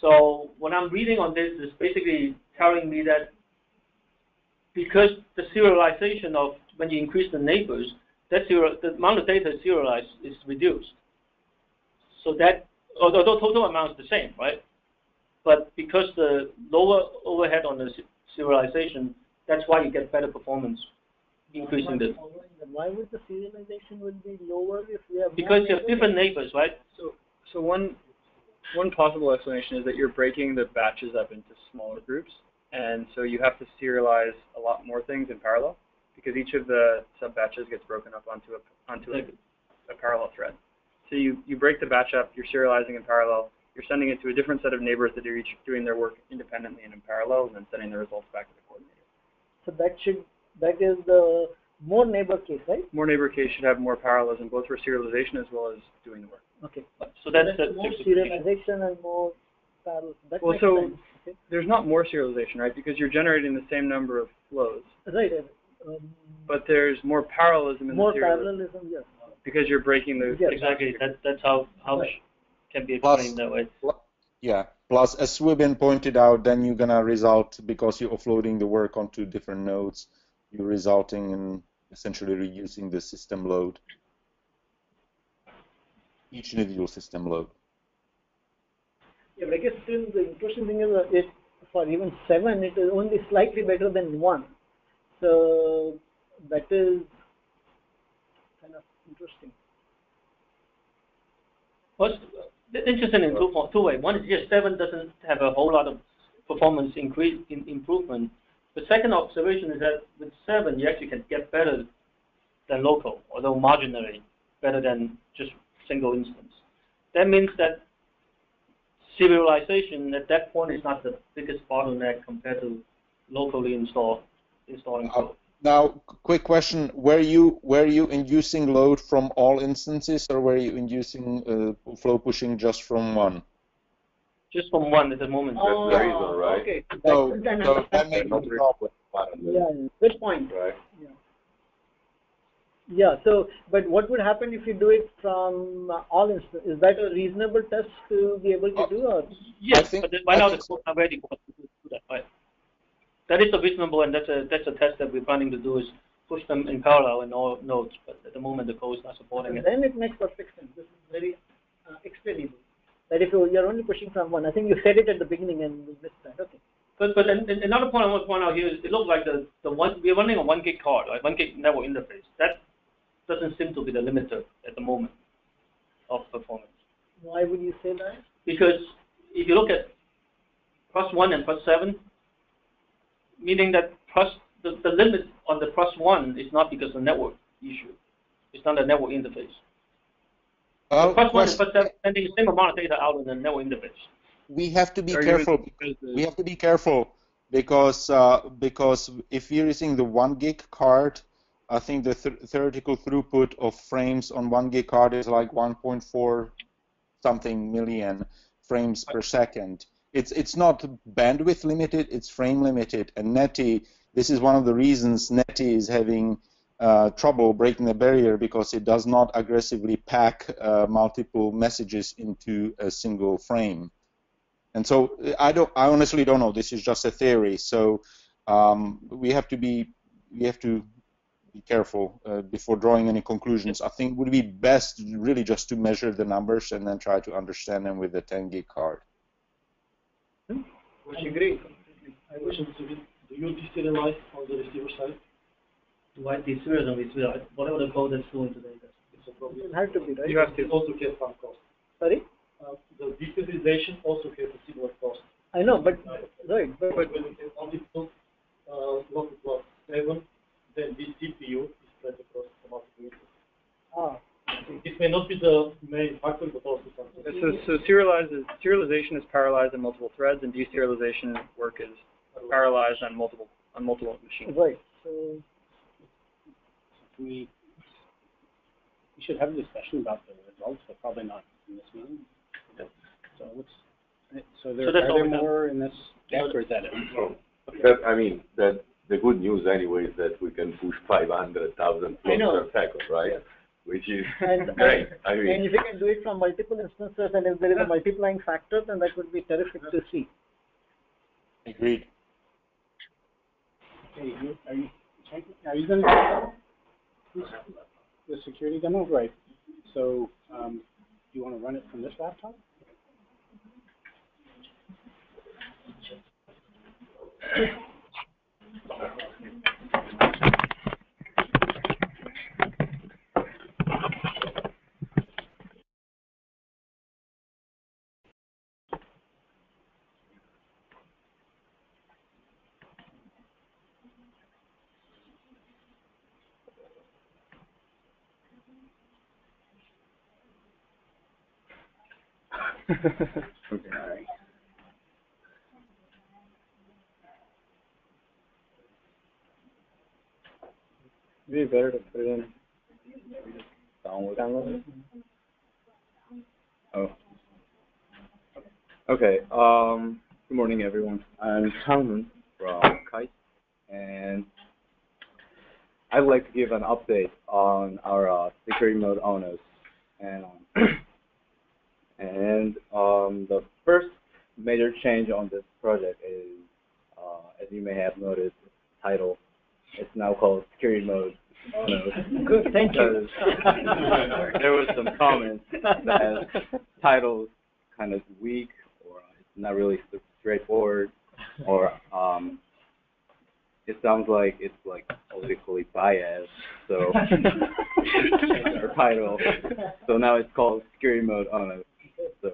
So when I'm reading on this, it's basically telling me that because the serialization of when you increase the neighbors, the amount of data serialized is reduced. So that, although total amount is the same, right? But because the lower overhead on the serialization, that's why you get better performance, increasing the. Why would the serialization would be lower if we have? Because you have different neighbors, right? So one possible explanation is that you're breaking the batches up into smaller groups, and so you have to serialize a lot more things in parallel, because each of the sub batches gets broken up onto a parallel thread. So you break the batch up, you're serializing in parallel, you're sending it to a different set of neighbors that are each doing their work independently and in parallel, and then sending the results back to the coordinator. So that is the more neighbor case, right? More neighbor case should have more parallelism, both for serialization as well as doing the work. Okay. So that's more serialization and more parallel. That well, makes so sense. Okay. There's not more serialization, right? Because you're generating the same number of flows. Right. But there's more parallelism in more the parallelism, yes. Because you're breaking the exactly. That's how right. can be explained that way. Yeah. Plus, as Swibin pointed out, then you're gonna result, because you're offloading the work onto different nodes, you're resulting in essentially reducing the system load, each individual system load. Yeah, but I guess still the interesting thing is that for even 7, it is only slightly better than 1. So that is kind of interesting. What's interesting in two ways. One is, yes, 7 doesn't have a whole lot of performance improvement. The second observation is that with 7, you actually can get better than local, although marginally better than just single instance. That means that serialization at that point is not the biggest bottleneck compared to locally installing code. Now, quick question: Were you inducing load from all instances, or were you inducing flow pushing just from one? Just from one at the moment. That's the reason, right? Okay. So that makes no problem. Yeah, good point. Right. Yeah. Yeah. So, but what would happen if you do it from all instances? Is that a reasonable test to be able to do? Or? Yes, but right now the codes are ready to do that. Right. That is a reasonable, and that's a test that we're planning to do, is push them in parallel in all nodes. But at the moment, the code is not supporting it. Then it makes perfect sense. This is very explainable. That if you're only pushing from one, I think you said it at the beginning and we missed that. Okay. But another point I want to point out here is it looks like the one we're running a 1 gig card, right? 1 gig network interface. That doesn't seem to be the limiter at the moment of performance. Why would you say that? Because if you look at +1 and +7, meaning that the limit on the +1 is not because of the network issue. It's not a network interface. Well, +1 and +7 sending the same amount of data out in the network interface. We have to be careful. We have to be careful because if you're using the 1 gig card, I think the theoretical throughput of frames on 1 gig card is like 1.4 something million frames per second. It's not bandwidth limited, it's frame limited. And NETI, this is one of the reasons NETI is having trouble breaking the barrier, because it does not aggressively pack multiple messages into a single frame. And so I honestly don't know. This is just a theory. So we have to be careful before drawing any conclusions. I think it would be best really just to measure the numbers and then try to understand them with the 10 gig card. I agree. I wish do you deserialize on the receiver side? Do I deserialize and reserialize? Whatever the code that's flowing to data. It's a problem. It has to be, right? You have to also get some cost. Sorry? The deserialization also has a similar cost. I know, but right. But when you have multiple local plus 7, then this CPU is spread across the multiple users. It may not be the main factor, but also something. So serialization is parallelized on multiple threads, and deserialization work is parallelized on multiple machines. Right. So we should have a discussion about the results, but probably not in this meeting. So are there more in this deck, or is that it? I mean, that the good news anyway is that we can push 500,000 floats per second, right? Yeah. Which is great. And if you can do it from multiple instances, and if there is a multiplying factor, then that would be terrific to see. Agreed. Okay, are you going to do the security demo? Right. So you want to run it from this laptop? Okay. All right. It'd be better to put it in. Download it. Oh. Okay. Good morning, everyone. I'm Changman from Kite, and I'd like to give an update on our security mode ONOS. And the first major change on this project is, as you may have noticed, its title. It's now called security mode ONOS. Good, thank you. There was some comments that title's kind of weak, or it's not really straightforward, or it sounds like it's like politically biased. So change our title. So now it's called security mode ONOS. So.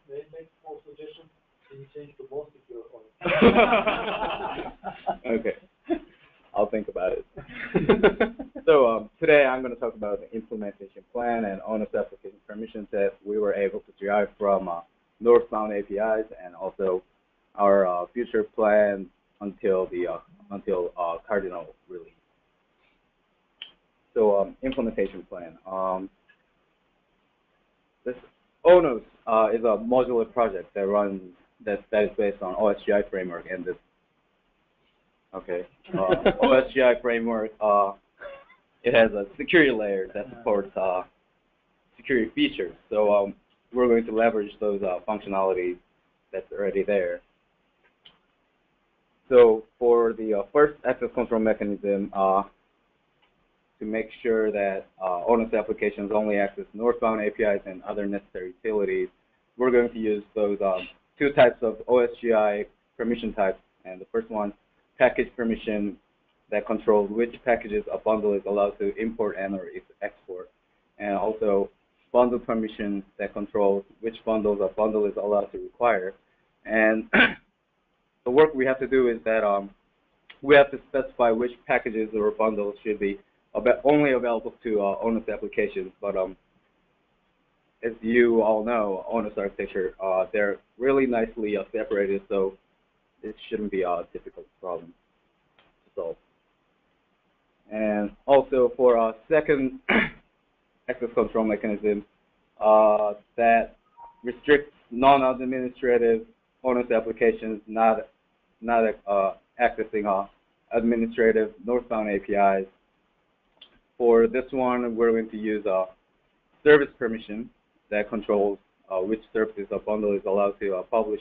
May I make a small suggestion? Can you change to most secure ONOS? Okay. I'll think about it. So today I'm going to talk about the implementation plan and ONOS application permissions that we were able to derive from northbound APIs, and also our future plan until Cardinal release. So implementation plan. This ONOS is a modular project that is based on OSGI framework, and this. Okay. OSGI framework, it has a security layer that supports security features. So we're going to leverage those functionalities that's already there. So for the first access control mechanism, to make sure that ONOS applications only access northbound APIs and other necessary utilities, we're going to use those two types of OSGI permission types. And the first one, package permission, that controls which packages a bundle is allowed to import and or export, and also bundle permission that controls which bundles a bundle is allowed to require. And the work we have to do is that we have to specify which packages or bundles should be only available to ONOS applications. But as you all know, ONOS architecture, they're really nicely separated, so it shouldn't be a difficult problem to solve. And also for our second access control mechanism that restricts non-administrative ONOS applitions not accessing administrative northbound APIs. For this one, we're going to use a service permission that controls which services a bundle is allowed to publish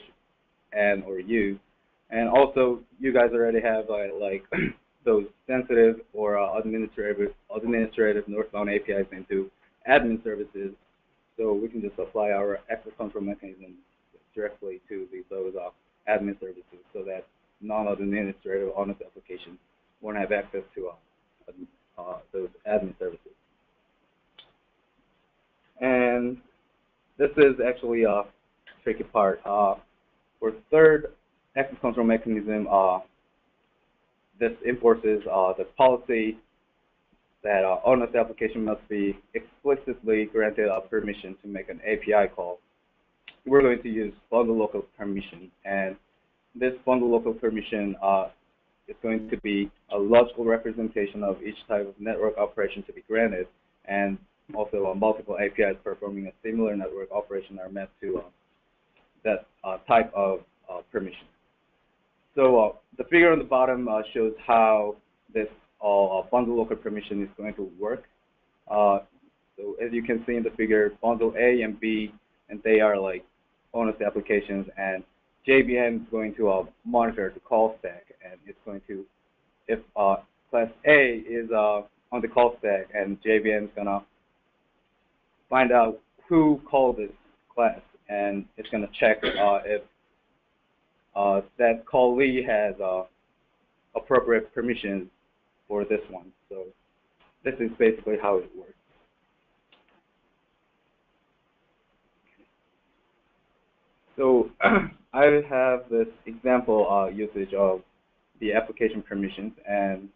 and or use. And also, you guys already have like those sensitive or administrative northbound APIs into admin services. So we can just apply our access control mechanism directly to those admin services, so that non-administrative ONOS applications won't have access to those admin services. And this is actually a tricky part. For third access control mechanism, this enforces the policy that ONOS application must be explicitly granted permission to make an API call. We're going to use bundle local permission, and this bundle local permission is going to be a logical representation of each type of network operation to be granted, and also multiple APIs performing a similar network operation are mapped to that type of permission. So the figure on the bottom shows how this bundle local permission is going to work. So as you can see in the figure, bundle A and B, and they are like ONOS applications, and JVM is going to monitor the call stack, and it's going to, if class A is on the call stack, and JVM is gonna find out who called this class, and it's gonna check if that callee has appropriate permissions for this one. So this is basically how it works. So I have this example usage of the application permissions, and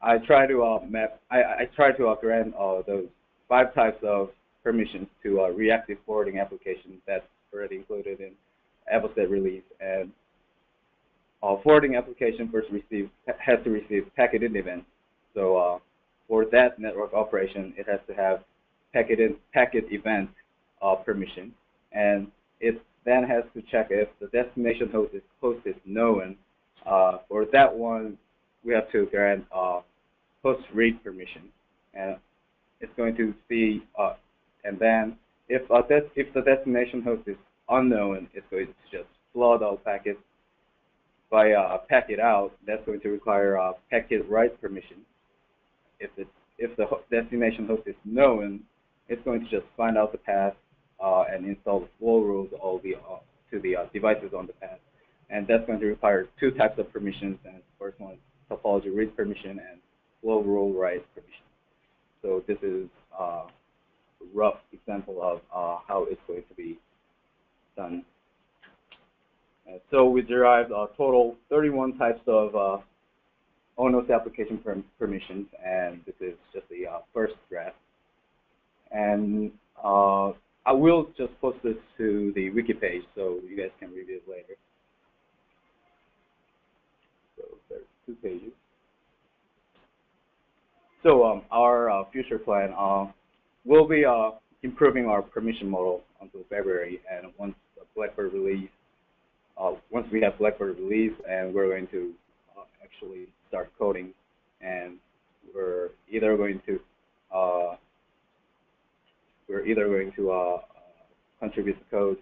I try to grant those 5 types of permissions to reactive forwarding applications that's already included in Avostat release. And forwarding application first has to receive packet in events. So for that network operation, it has to have packet event permission, and it then has to check if the destination host is known. For that one, we have to grant host read permission, and it's going to see, and then if the destination host is unknown, it's going to just flood all packets. By packet out, that's going to require packet write permission. If the destination host is known, it's going to just find out the path and install the flow rules to the devices on the path. And that's going to require 2 types of permissions, and the first one is topology read permission and flow rule write permission. So this is a rough example of how it's going to be done. So we derived a total 31 types of ONOS application permissions, and this is just the first draft. And I will just post this to the wiki page so you guys can review it later. So there's 2 pages. So our future plan will be improving our permission model until February, and once Blackbird release, once we have Blackbird release, and we're going to actually start coding, and we're either going to contribute the code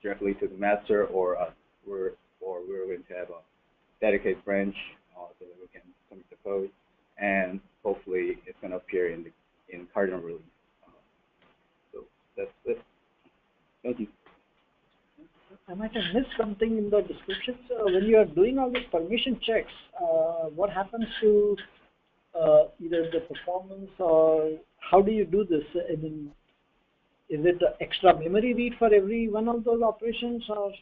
directly to the master, or we're going to have a dedicated branch so that we can commit the code, and hopefully it's going to appear in Cardinal release. So that's it. Thank you. I might have missed something in the description. So when you are doing all these permission checks, what happens to either the performance, or how do you do this? I mean, is it an extra memory read for every one of those operations, or?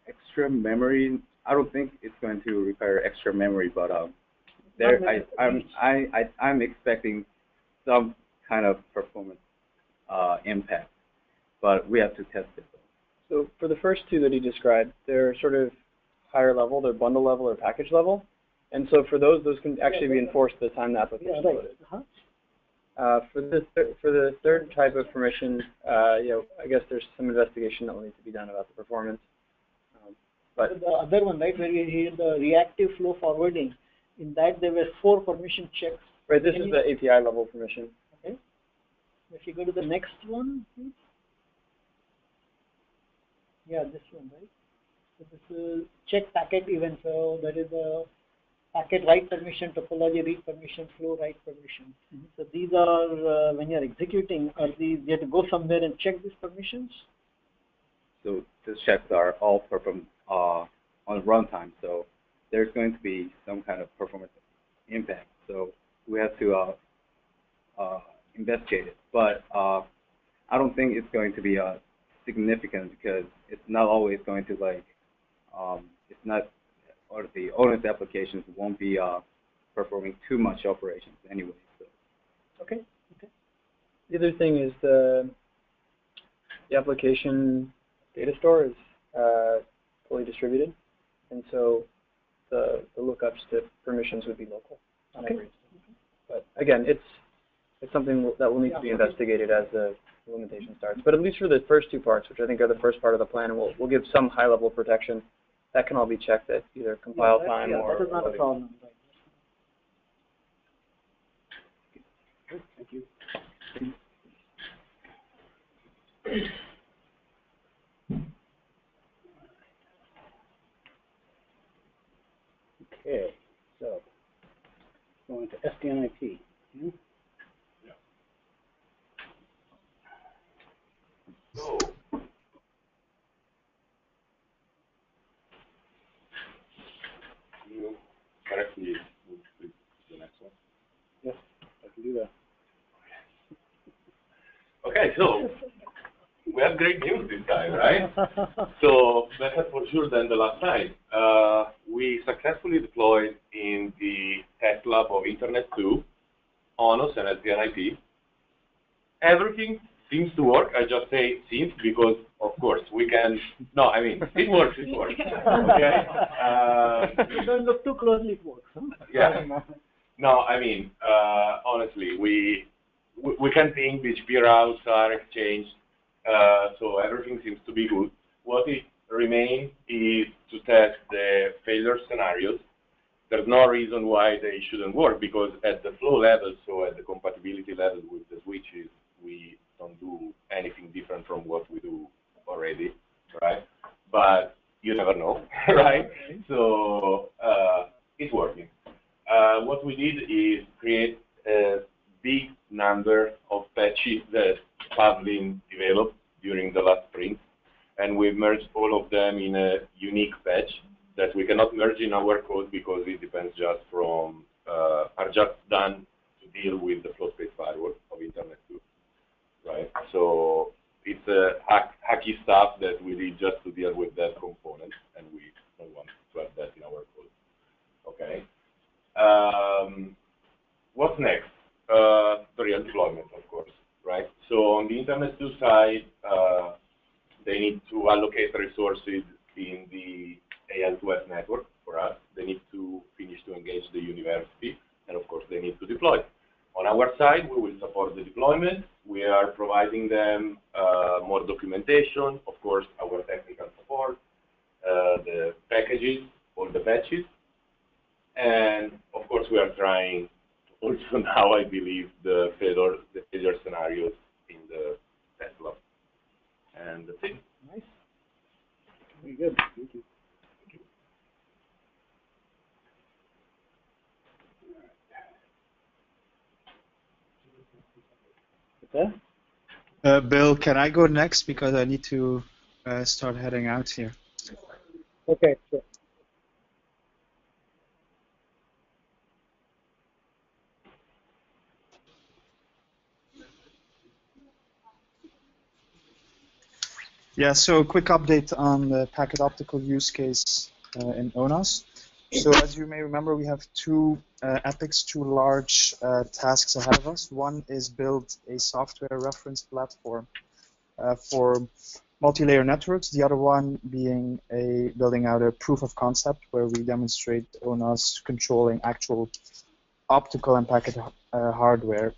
Extra memory, I don't think it's going to require extra memory, but I'm expecting some kind of performance impact, but we have to test it. So for the first 2 that he described, they're sort of higher level, they're bundle level or package level, and so for those can actually be enforced at the time the application is loaded. For the third type of permission, I guess there's some investigation that will need to be done about the performance. But the other one, right, where you had the reactive flow forwarding, in that there were 4 permission checks. Right, this is the API level permission. Okay. If you go to the next one, please. Yeah, this one, right? So this is check packet event. So that is a packet write permission, topology read permission, flow write permission. So these are when you are executing, are these you have to go somewhere and check these permissions? So these checks are all performed on runtime. So there's going to be some kind of performance impact. So we have to investigate it. But I don't think it's going to be significant because it's not always going to it's not, or the ONOS applications won't be performing too much operations anyway. So. Okay. The other thing is the application data store is fully distributed, and so the lookups to permissions would be local on every instance. But again, it's something that will need to be investigated as the implementation starts. But at least for the first two parts, which I think are the first part of the plan, and we'll give some high-level protection. That can all be checked at either compile time or. That is not a problem. Good, thank you. Okay, so going to SDNIP. So, you correctly move to the next one. Yes, I can do that. Okay, so we have great news this time, right? So better for sure than the last time. We successfully deployed in the test lab of Internet 2, ONOS and SDNIP. Everything seems to work. I just say seems because, of course, we can. No, I mean it works. It works. Okay. Don't look too closely. It works. Huh? Yeah. No, I mean honestly, we can think BGP routes are exchanged, so everything seems to be good. What it remains is to test the failure scenarios. There's no reason why they shouldn't work because at the flow level, so at the compatibility level with the switches, we don't do anything different from what we do already, right? But you never know, right? So it's working. What we did is create a big number of patches that Pavlin developed during the last sprint, and we merged all of them in a unique patch that we cannot merge in our code because it depends just from, are just done to deal with the flow space firewall of Internet 2, right? So it's hacky stuff that we did just to deal with that component, and we don't want to have that in our code, okay? What's next? The real deployment, of course, right? So on the Internet 2 side, they need to allocate resources in the AL2S network for us. They need to finish to engage the university, and of course, they need to deploy. On our side, we will support the deployment. We are providing them more documentation, of course, our technical support, the packages, all the patches, and of course, we are trying also now, I believe, the failure scenarios in the test lab. And that's it. Nice. Very good. Thank you. Bill, can I go next because I need to start heading out here. Okay, sure. Yeah, so a quick update on the packet optical use case in ONOS. So as you may remember, we have two epics, two large tasks ahead of us. One is build a software reference platform for multi-layer networks. The other one being building out a proof of concept where we demonstrate ONOS controlling actual optical and packet hardware.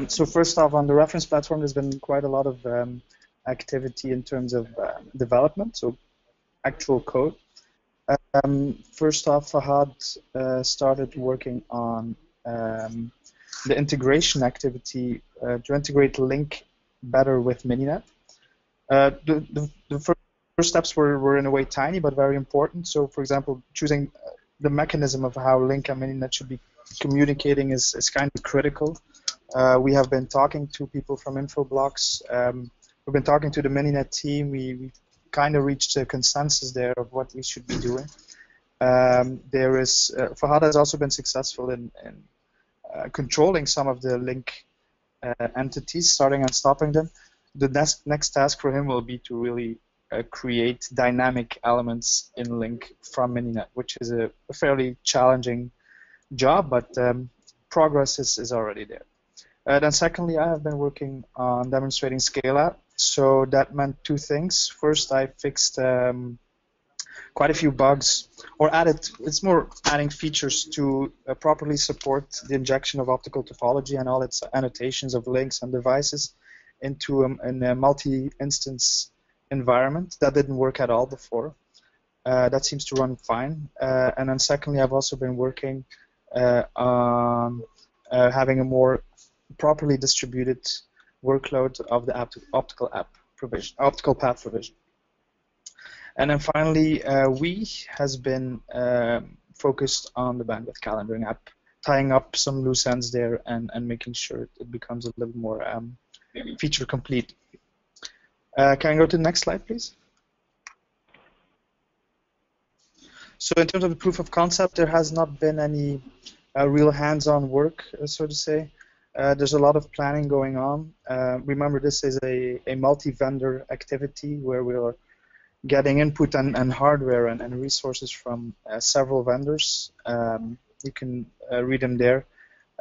So first off, on the reference platform, there's been quite a lot of activity in terms of development, so actual code. First off, Fahad started working on the integration activity to integrate Link better with Mininet. The first first steps were in a way tiny but very important. So, for example, choosing the mechanism of how Link and Mininet should be communicating is kind of critical. We have been talking to people from Infoblox. We've been talking to the Mininet team. We kind of reached a consensus there of what we should be doing. There is Fahad has also been successful in controlling some of the Link entities, starting and stopping them. The next task for him will be to really create dynamic elements in Link from Mininet, which is a fairly challenging job, but progress is already there. Then secondly, I have been working on demonstrating scale-out. So that meant two things. First, I fixed quite a few bugs, or it's more adding features to properly support the injection of optical topology and all its annotations of links and devices into a multi-instance environment. That didn't work at all before. That seems to run fine. And then secondly, I've also been working on having a more properly distributed workload of the optical path provision. And then finally, we has been focused on the bandwidth calendaring app, tying up some loose ends there and making sure it becomes a little more feature complete. Can I go to the next slide, please? So in terms of the proof of concept, there has not been any real hands-on work, so to say. There's a lot of planning going on. Remember, this is a multi-vendor activity where we're getting input and hardware and resources from several vendors. You can read them there.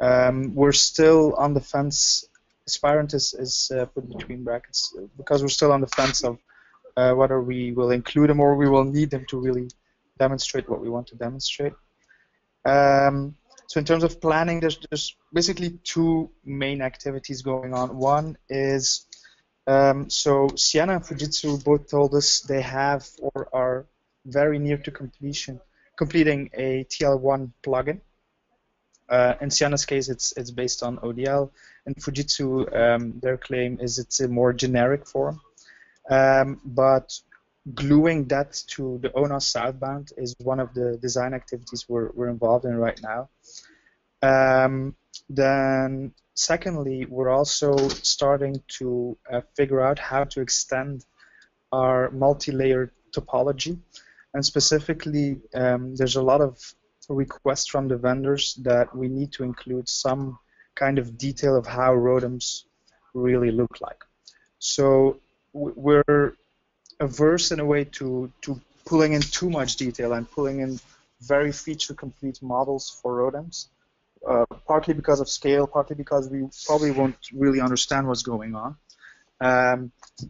We're still on the fence. Aspirant is put between brackets because we're still on the fence of whether we will include them or we will need them to really demonstrate what we want to demonstrate. So in terms of planning, there's basically two main activities going on. One is, so Sienna and Fujitsu both told us they have or are very near to completing a TL1 plugin. In Sienna's case, it's based on ODL. In Fujitsu, their claim is it's a more generic form. But gluing that to the ONOS southbound is one of the design activities we're involved in right now. Then secondly, we're also starting to figure out how to extend our multi-layered topology. And specifically, there's a lot of requests from the vendors that we need to include some kind of detail of how ROADMs really look like. So we're averse in a way to pulling in too much detail and pulling in very feature-complete models for ROADMs, partly because of scale, partly because we probably won't really understand what's going on,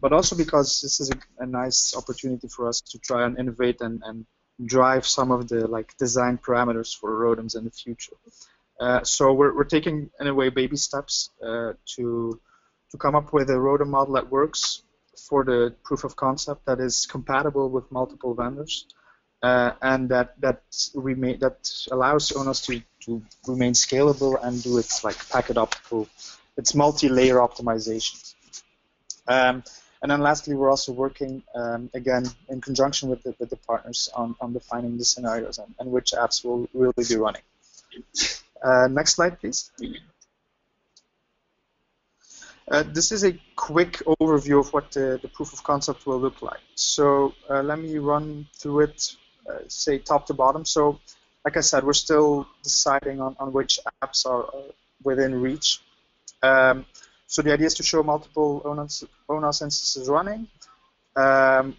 but also because this is a nice opportunity for us to try and innovate and drive some of the design parameters for ROADMs in the future. So we're taking, in a way, baby steps to come up with a ROADM model that works for the proof of concept, that is compatible with multiple vendors, and that allows ONOS to remain scalable and do its packet optical, its multi-layer optimizations. And then lastly, we're also working again in conjunction with the partners on defining the scenarios and which apps will really be running. Next slide, please. This is a quick overview of what the proof of concept will look like. So let me run through it, say top to bottom. So like I said, we're still deciding on which apps are within reach. So the idea is to show multiple ONOS instances running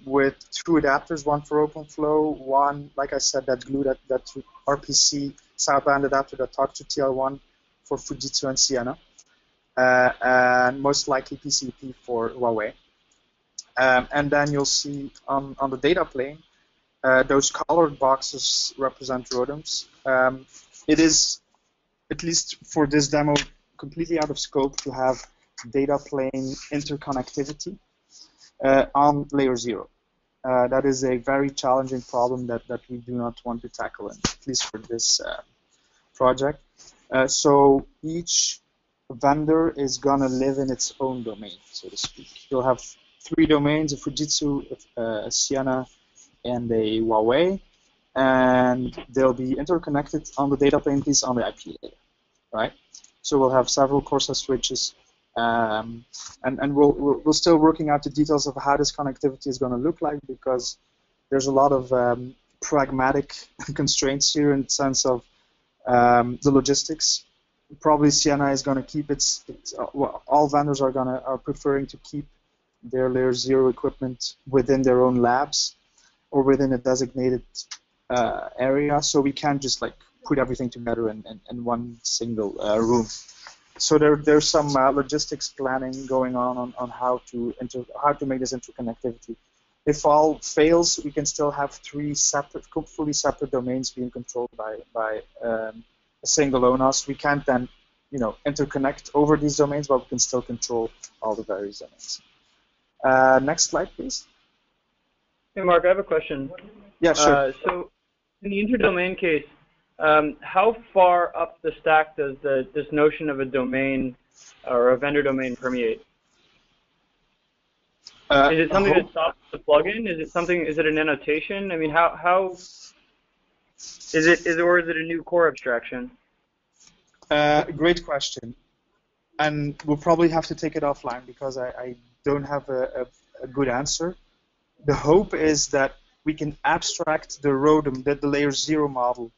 with two adapters, one for OpenFlow, one, like I said, that glue that RPC southbound adapter that talks to TL1 for Fujitsu and Sienna. And most likely PCP for Huawei. And then you'll see on the data plane, those colored boxes represent ROADMs. It is, at least for this demo, completely out of scope to have data plane interconnectivity on layer 0. That is a very challenging problem that we do not want to tackle, at least for this project. So each vendor is going to live in its own domain, so to speak. You'll have 3 domains: a Fujitsu, a Sienna, and a Huawei, and they'll be interconnected on the data plane piece on the IP layer, right? So we'll have several Corsa switches, and we're still working out the details of how this connectivity is going to look like, because there's a lot of pragmatic constraints here in the sense of the logistics. Probably Sienna is going to keep well, all vendors are preferring to keep their layer 0 equipment within their own labs or within a designated area, so we can't just like put everything together in one single room. So there's some logistics planning going on how to make this interconnectivity. If all fails, we can still have 3 fully separate domains being controlled by a single ONOS. We can't then, interconnect over these domains, but we can still control all the various domains. Next slide, please. Hey, Mark, I have a question. Yeah, sure. So in the interdomain case, how far up the stack does this notion of a domain or a vendor domain permeate? Is it something that stops the plugin? Is it an annotation? I mean, how is it or is it a new core abstraction? Great question, and we'll probably have to take it offline because I don't have a good answer. The hope is that we can abstract the ROADM, the layer 0 model,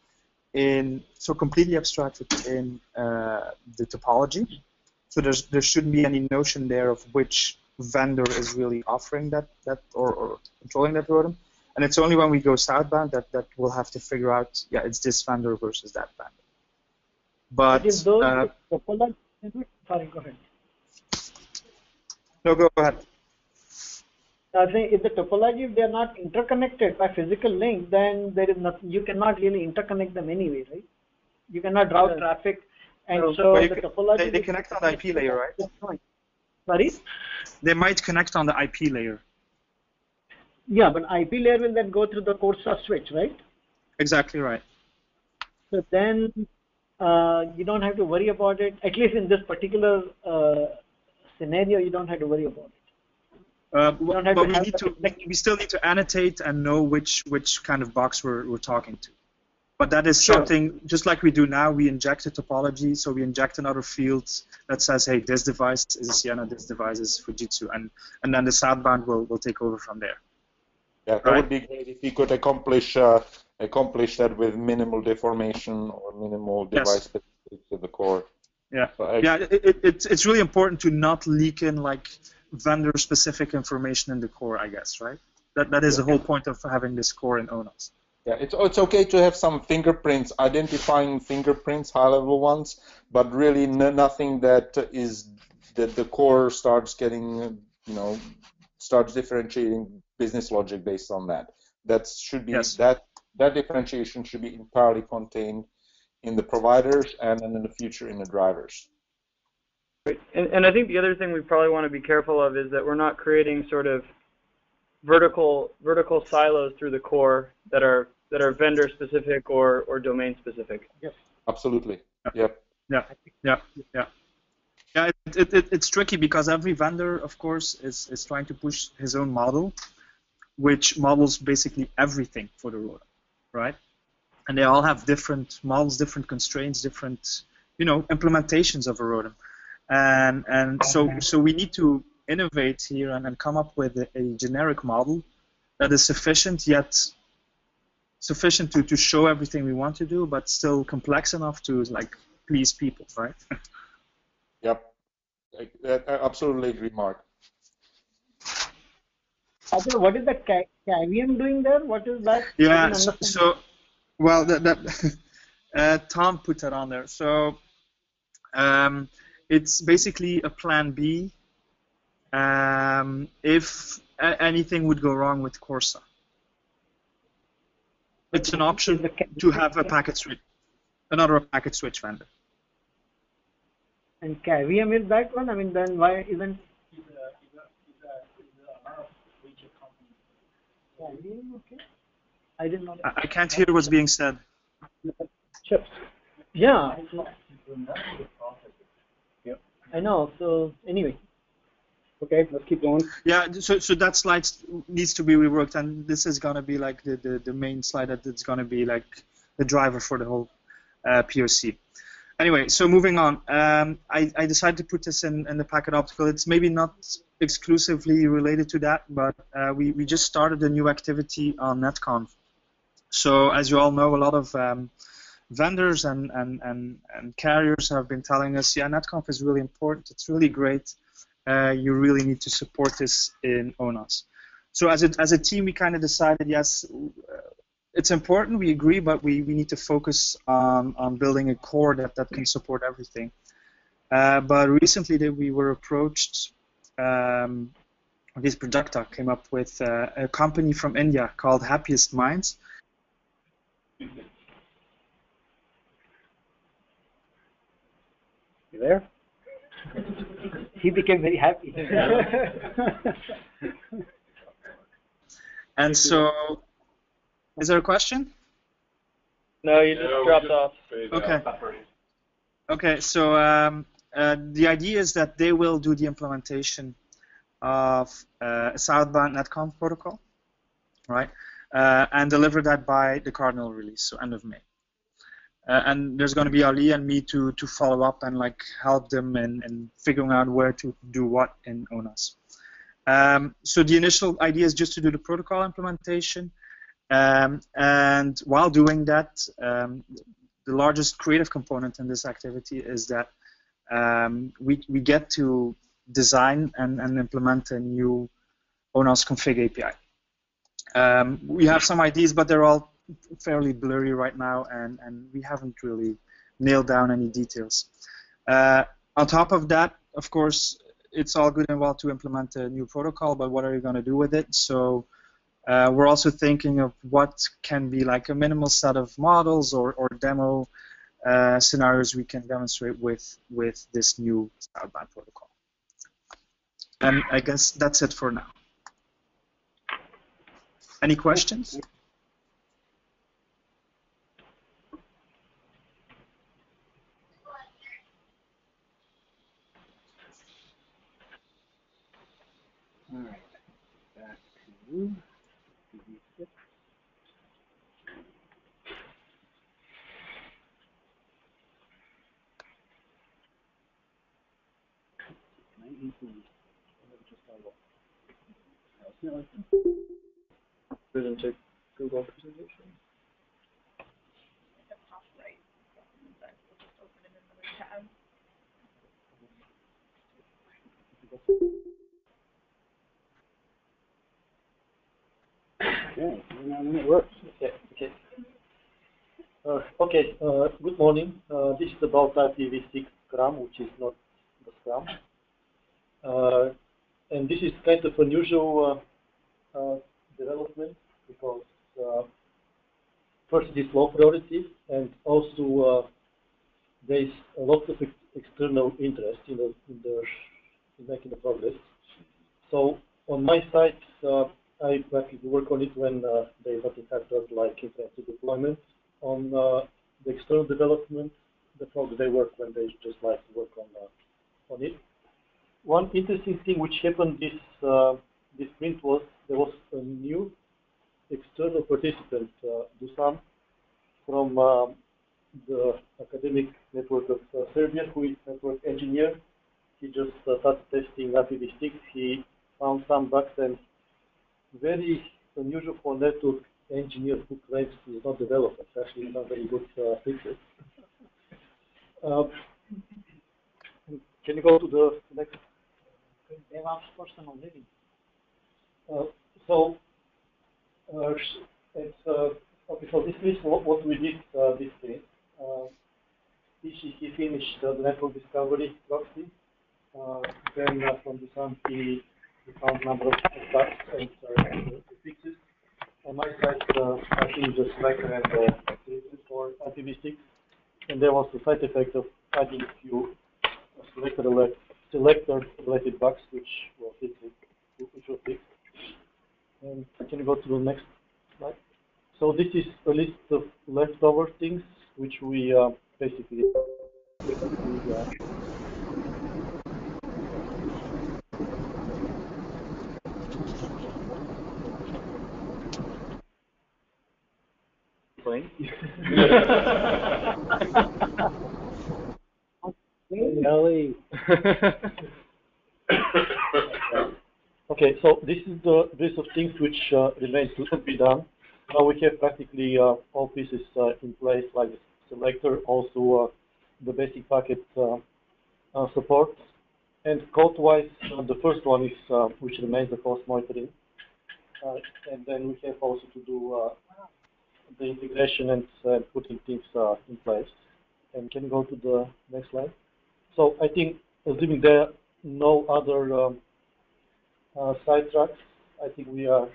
so completely abstracted in the topology. So there shouldn't be any notion there of which vendor is really offering that or controlling that ROADM. And it's only when we go southbound that we'll have to figure out, yeah, it's this vendor versus that vendor. But if those topology, sorry, go ahead. No, go ahead. I think if the topology, if they are not interconnected by physical link, then there is nothing. You cannot really interconnect them anyway, right? You cannot route traffic, and so the topology. They connect on the IP layer, right? Sorry? They might connect on the IP layer. Yeah, but IP layer will then go through the Corsa switch, right? Exactly right. So then you don't have to worry about it. At least in this particular scenario, you don't have to worry about it. But we still need to annotate and know which kind of box we're talking to. But that is something, just like we do now, we inject a topology, so we inject another field that says, hey, this device is a Sienna, this device is Fujitsu, and then the southbound will take over from there. Yeah, that would be great if we could accomplish that with minimal deformation or minimal device specifics in the core. Yeah, so it's really important to not leak in like vendor-specific information in the core, I guess, right? That is the whole point of having this core in ONOS. Yeah, it's okay to have some fingerprints, identifying fingerprints, high-level ones, but really nothing that the core starts getting, starts differentiating business logic based on that. That should be that differentiation should be entirely contained in the providers and then in the future in the drivers. And I think the other thing we probably want to be careful of is that we're not creating sort of vertical silos through the core that are vendor specific or domain specific. Yes. Absolutely. Yep. Yeah. It's tricky because every vendor, of course, is trying to push his own model, which models basically everything for the ROADM, right? And they all have different models, different constraints, different implementations of a ROADM. And so we need to innovate here and come up with a generic model that is sufficient, yet sufficient to show everything we want to do, but still complex enough to like please people, right? Yep, I absolutely agree, Mark. What is the KVM doing there? What is that? Yeah, so well, Tom put that on there. So it's basically a plan B if anything would go wrong with Corsa. It's an option to have a packet switch, another packet switch vendor. And KVM is that one? I mean, then why isn't? Okay. I didn't know. I can't hear what's being said. Sure. Yeah. I know. So anyway. Okay, let's keep going. Yeah, so that slide needs to be reworked, and this is going to be like the main slide that's going to be like the driver for the whole POC. Anyway, so moving on, I decided to put this in the packet optical. It's maybe not exclusively related to that, but we just started a new activity on NetConf. So as you all know, a lot of vendors and carriers have been telling us, yeah, NetConf is really important. It's really great. You really need to support this in ONOS. So as a team, we kind of decided, yes, it's important, we agree, but we need to focus on building a core that can support everything. But recently we were approached, this Producta came up with a company from India called Happiest Minds. You there? He became very happy. And so, is there a question? No, you just dropped off. Okay. Okay, so the idea is that they will do the implementation of a southbound NetConf protocol, right? And deliver that by the Cardinal release, so end of May. And there's going to be Ali and me to follow up and like help them in figuring out where to do what in ONOS. So the initial idea is just to do the protocol implementation, and while doing that, the largest creative component in this activity is that we get to design and implement a new ONOS config API. We have some ideas, but they're all fairly blurry right now, and we haven't really nailed down any details. On top of that, of course, it's all good and well to implement a new protocol, but what are you going to do with it? So we're also thinking of what can be like a minimal set of models or demo scenarios we can demonstrate with this new southbound protocol. And I guess that's it for now. Any questions? All right, back to TV6. Doesn't take Google presentation. Okay, and it works. Okay. Good morning. This is about IPv6 Scrum, which is not the Scrum. And this is kind of unusual development because first it is low priority, and also there is a lot of external interest in making the progress. So on my side, I practically work on it when there is nothing factors like intensive deployment. On the external development, the progress they work when they just like to work on it. One interesting thing which happened this sprint was there was a new external participant, Dusan, from the academic network of Serbia, who is network engineer. He just started testing IPv6. He found some bugs, and very unusual for network engineer who claims he is not developer. It's actually not very good fixes. Can you go to the next? DevOps personal living. Okay. So this is what we did this case. He finished the network discovery proxy. Then from the sun he found a number of bugs and fixes. On my side, I finished the selector and fixes for IPv6, and there was the side effect of adding a few selector-related bugs which were fixed. And can you go to the next slide? So this is a list of leftover things which we basically explain. Ellie. Okay, so this is the list of things which remains to be done. Now we have practically all pieces in place, like the selector, also the basic packet support. And code-wise, the first one is which remains the cost monitoring. And then we have also to do the integration and putting things in place. And can you go to the next slide? So I think, assuming there are no other sidetracks, I think we are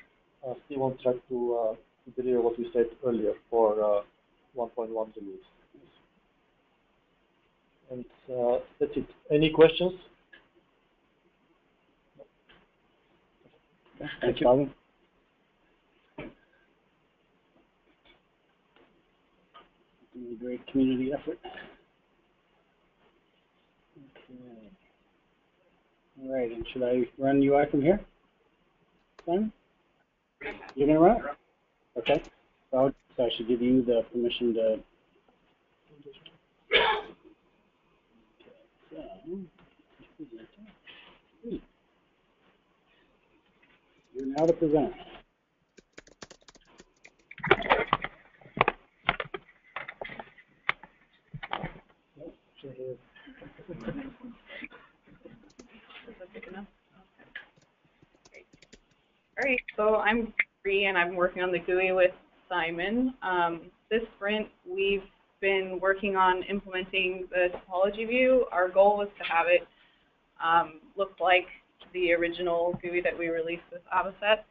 still on track to deliver what we said earlier for 1.1 release. And that's it. Any questions? Thank you. Great community effort. Okay. All right, and should I run UI from here? Simon? You're gonna run it? Okay. So I should give you the permission to. You're now the presenter. All right, so I'm Bree, and I'm working on the GUI with Simon. This sprint, we've been working on implementing the topology view. Our goal was to have it look like the original GUI that we released with Avocet.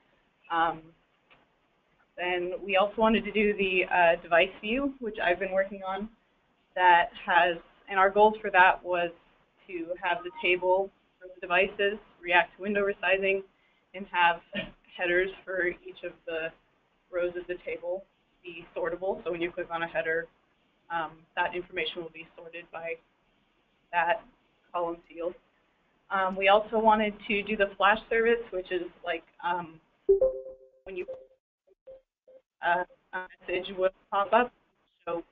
Then we also wanted to do the device view, which I've been working on, that has, and our goals for that was to have the table for the devices react to window resizing and have headers for each of the rows of the table be sortable. So when you click on a header, that information will be sorted by that column field. We also wanted to do the flash service, which is like when you a message would pop up. So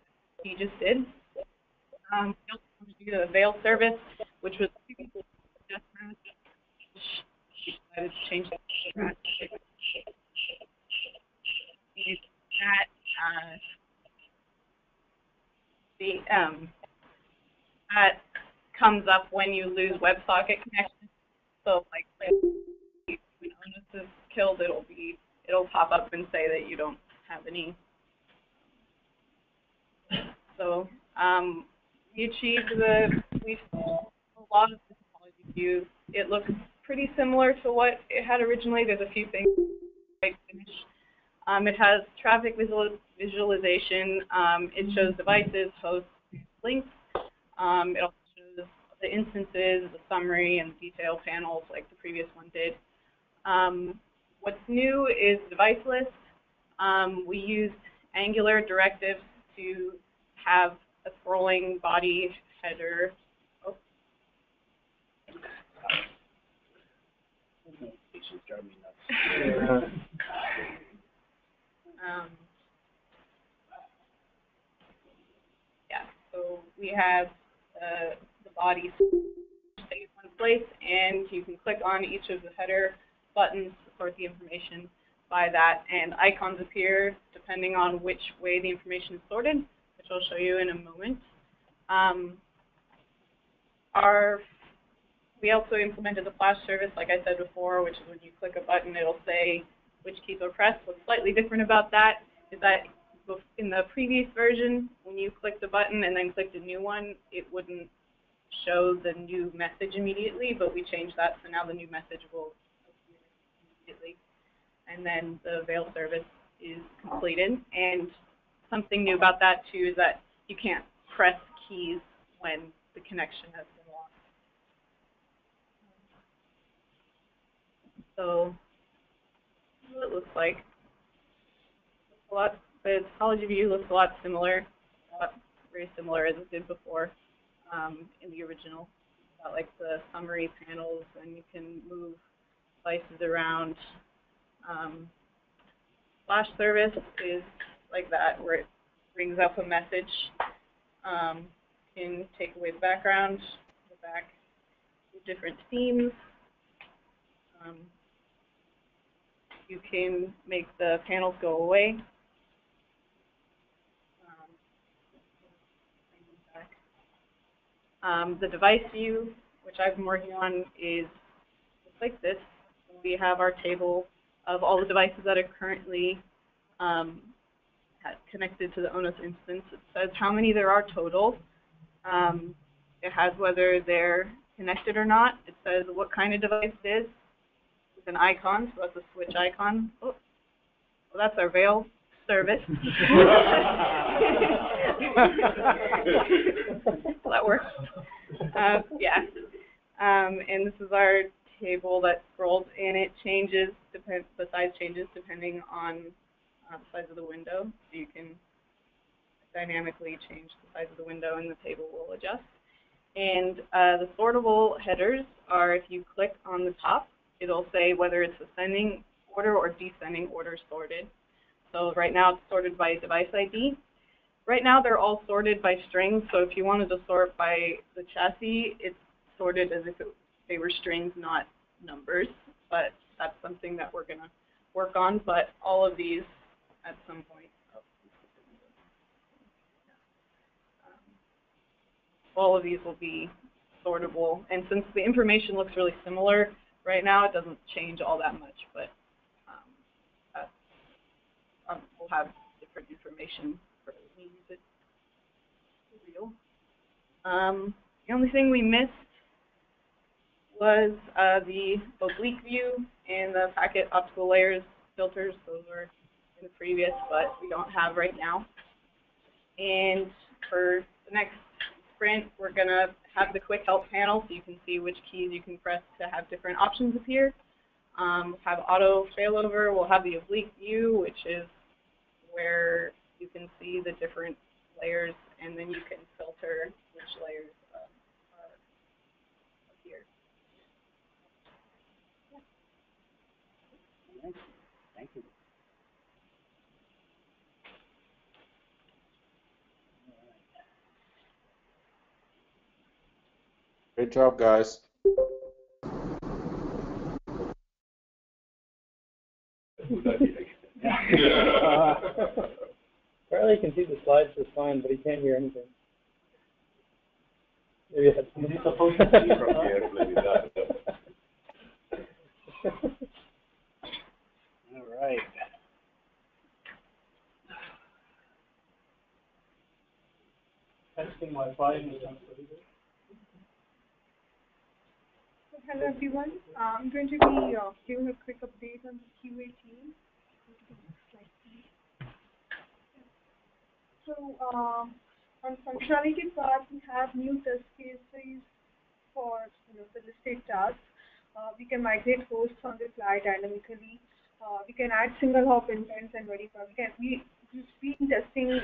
he just did. We also wanted to do the veil service, which was just decided to change that. That comes up when you lose WebSocket connection. So like when ONOS is killed, it'll pop up and say that you don't have any. So we achieved a lot of the topology views. It looks pretty similar to what it had originally. There's a few things I finished. It has traffic visualization. It shows devices, hosts, links. It also shows the instances, the summary, and detail panels like the previous one did. What's new is device list. We used Angular directives to have a scrolling body header. Oh. Yeah, so we have the body stay in one place, and you can click on each of the header buttons to sort the information by that, and icons appear depending on which way the information is sorted, which I'll show you in a moment. We also implemented the flash service, like I said before, which is when you click a button, it'll say which keys are pressed. What's slightly different about that is that in the previous version, when you clicked a button and then clicked a new one, it wouldn't show the new message immediately, but we changed that, so now the new message will appear immediately. And then the veil service is completed. And something new about that, too, is that you can't press keys when the connection has been lost. So what it looks like. The topology view looks a lot similar, very similar as it did before in the original. Got like the summary panels, and you can move devices around. Flash service is like that, where it brings up a message. Can take away the background, go back to different themes. You can make the panels go away. The device view, which I've been working on, is just like this. We have our table of all the devices that are currently connected to the ONOS instance. It says how many there are total. It has whether they're connected or not. It says what kind of device it is with an icon, so that's a switch icon. Oh, well, that's our Veil service. Well, that works. Yeah. And this is our table that scrolls, and it changes, the size changes depending on the size of the window. So you can dynamically change the size of the window, and the table will adjust. And the sortable headers are, if you click on the top, it'll say whether it's ascending order or descending order sorted. So right now it's sorted by device ID. Right now they're all sorted by strings, so if you wanted to sort by the chassis, it's sorted as if they were strings, not numbers. But that's something that we're going to work on. But all of these at some point, all of these will be sortable. And since the information looks really similar right now, it doesn't change all that much. But we'll have different information for when we use it for real. The only thing we missed was the oblique view and the packet optical layers filters. Those were in the previous, but we don't have right now. And for the next sprint, we're going to have the quick help panel so you can see which keys you can press to have different options appear. Have auto failover. We'll have the oblique view, which is where you can see the different layers, and then you can filter which layers are here. Yeah. Thank you. Great job, guys. Apparently, he can see the slides just fine, but he can't hear anything. Maybe is he supposed to see from here? All right. Testing Wi-Fi. Hello everyone. I'm going to be giving a quick update on the QA team. So on functionality part, we have new test cases for the listed tasks. We can migrate hosts on the fly dynamically. We can add single hop intents and verify. We've been testing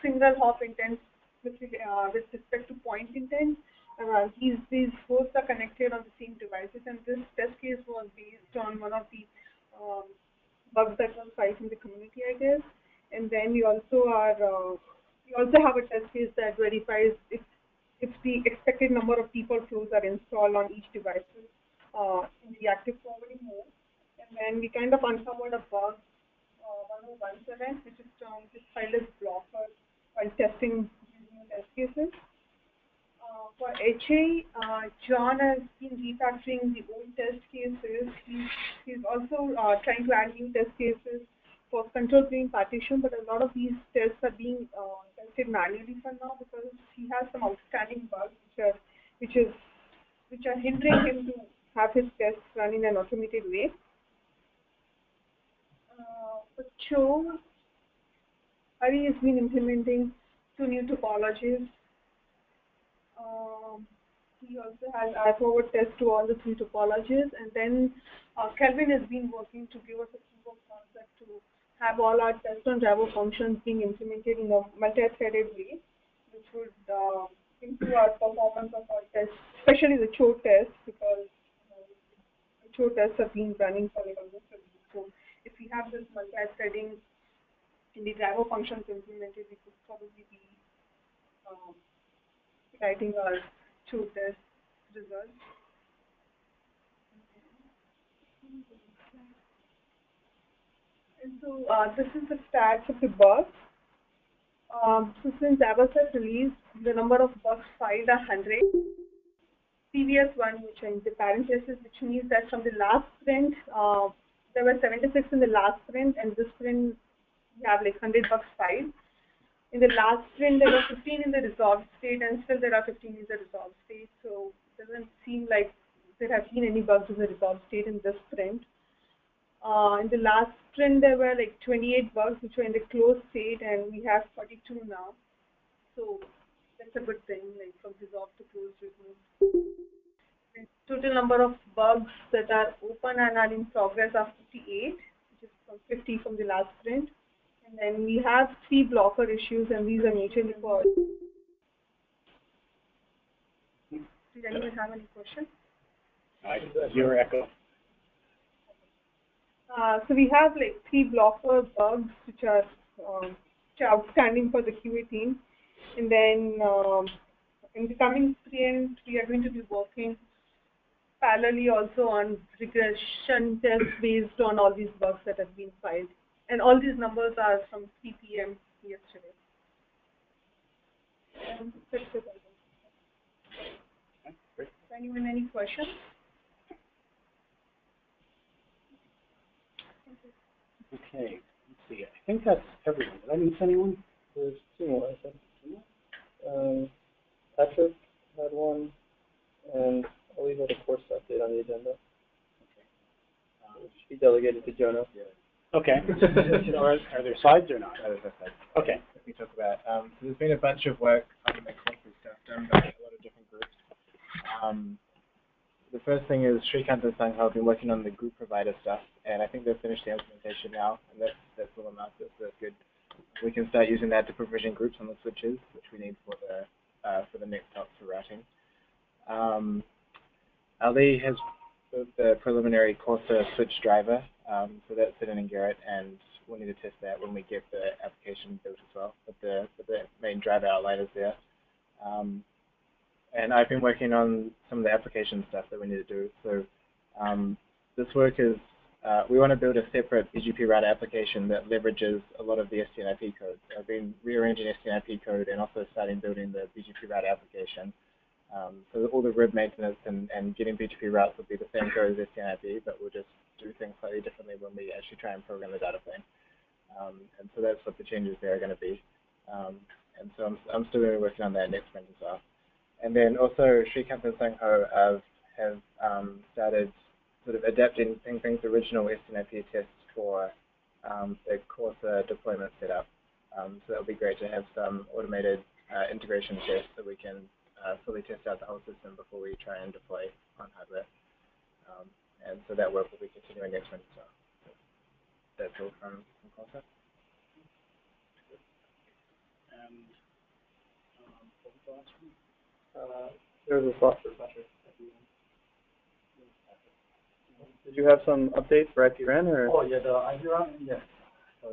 single hop intents with respect to point intents. These hosts are connected on the same devices, and this test case was based on one of the bugs that was cited in the community, I guess. And then we also have a test case that verifies if the expected number of people flows are installed on each device in the active forwarding mode. And then we kind of uncovered a bug 1017, which is termed this file is blocker while testing using test cases. For HA, John has been refactoring the old test cases. He's also trying to add new test cases for control plane partition, but a lot of these tests are being tested manually for now because he has some outstanding bugs which are hindering him to have his tests run in an automated way. For Cho, Ari has been implementing 2 new topologies. He also has forward test to all the 3 topologies, and then Kelvin has been working to give us a proof of concept to have all our test on Java functions being implemented in a multi-threaded way, which would improve our performance of our tests, especially the Cho tests, because the Cho tests have been running for like almost a week. So if we have this multi-threading in the Java functions implemented, we could probably be writing our two test results. And so this is the stats of the bugs. So since Avasat released, the number of bugs filed are 100. Previous one, which is the parenthesis, which means that from the last sprint, there were 76 in the last sprint, and this sprint we have like 100 bugs filed. In the last sprint, there were 15 in the resolved state, and still there are 15 in the resolved state. So it doesn't seem like there have been any bugs in the resolved state in this sprint. In the last sprint, there were like 28 bugs which were in the closed state, and we have 42 now. So that's a good thing, like from resolved to closed resolved. The total number of bugs that are open and are in progress are 58, which is from 50 from the last sprint. And then we have 3 blocker issues, and these are majorly for. Did anyone have any questions? Your echo. So we have like 3 blocker bugs which are outstanding for the QA team, and then in the coming sprint we are going to be working parallelly also on regression tests based on all these bugs that have been filed, and all these numbers are from 3 p.m. yesterday. And that's it. Anyone any questions? Okay, let's see. I think that's everyone. Did I miss anyone? There's 2 more, I think. Patrick had one, and I'll leave out a course update on the agenda. Okay. It should be delegated to Jonah. Yeah. Okay. Are there slides or not? There's no slides. Okay. Let me talk about. So there's been a bunch of work on the corporate stuff done by a lot of different groups. The first thing is Shrikant and Sangha have been working on the group provider stuff, and I think they've finished the implementation now, and that's all massive, so that's good. We can start using that to provision groups on the switches, which we need for the next talks for routing. Ali has built the preliminary Corsa switch driver, so that's sitting in Garrett, and we'll need to test that when we get the application built as well. But the main driver outline is there. And I've been working on some of the application stuff that we need to do. So this work is, we want to build a separate BGP router application that leverages a lot of the STNIP code. I've been rearranging STNIP code and also starting building the BGP router application. So all the RIB maintenance and getting BGP routes will be the same code as STNIP, but we'll just do things slightly differently when we actually try and program the data plane. And so that's what the changes there are going to be. And so I'm still going to be working on that next sprint as well. And then also Shrikant and Sangho have started sort of adapting things original STNIP tests for the Corsa deployment setup. So that'll be great to have some automated integration tests so we can fully test out the whole system before we try and deploy on hardware. And so that work will be continuing next month as well. So that's all from Corsa. And what was the last one? There was a slot for Patrick. Did you have some updates for IPRN or? Oh yeah, the IPRN, yes. So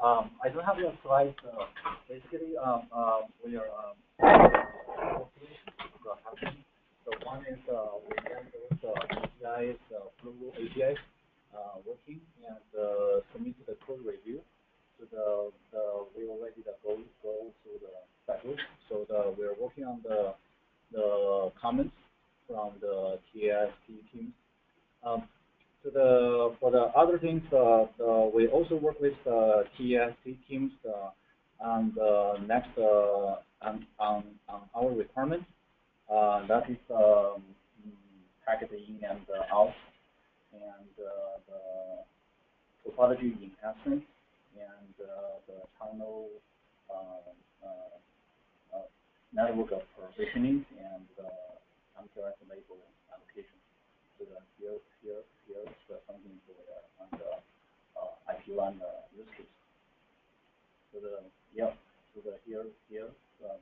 I don't have your slides. Basically, we are so one is we have those APIs, Flow APIs working, and submit the code review. So we already go through the cycle. So we're working on the comments from the TAST teams. So for the other things, we also work with the TAST teams on the next on our requirements. That is packet in and out, and the topology enhancement, and the tunnel network of provisioning, and MQRS label application. So here is something for the IP1 use case. So here's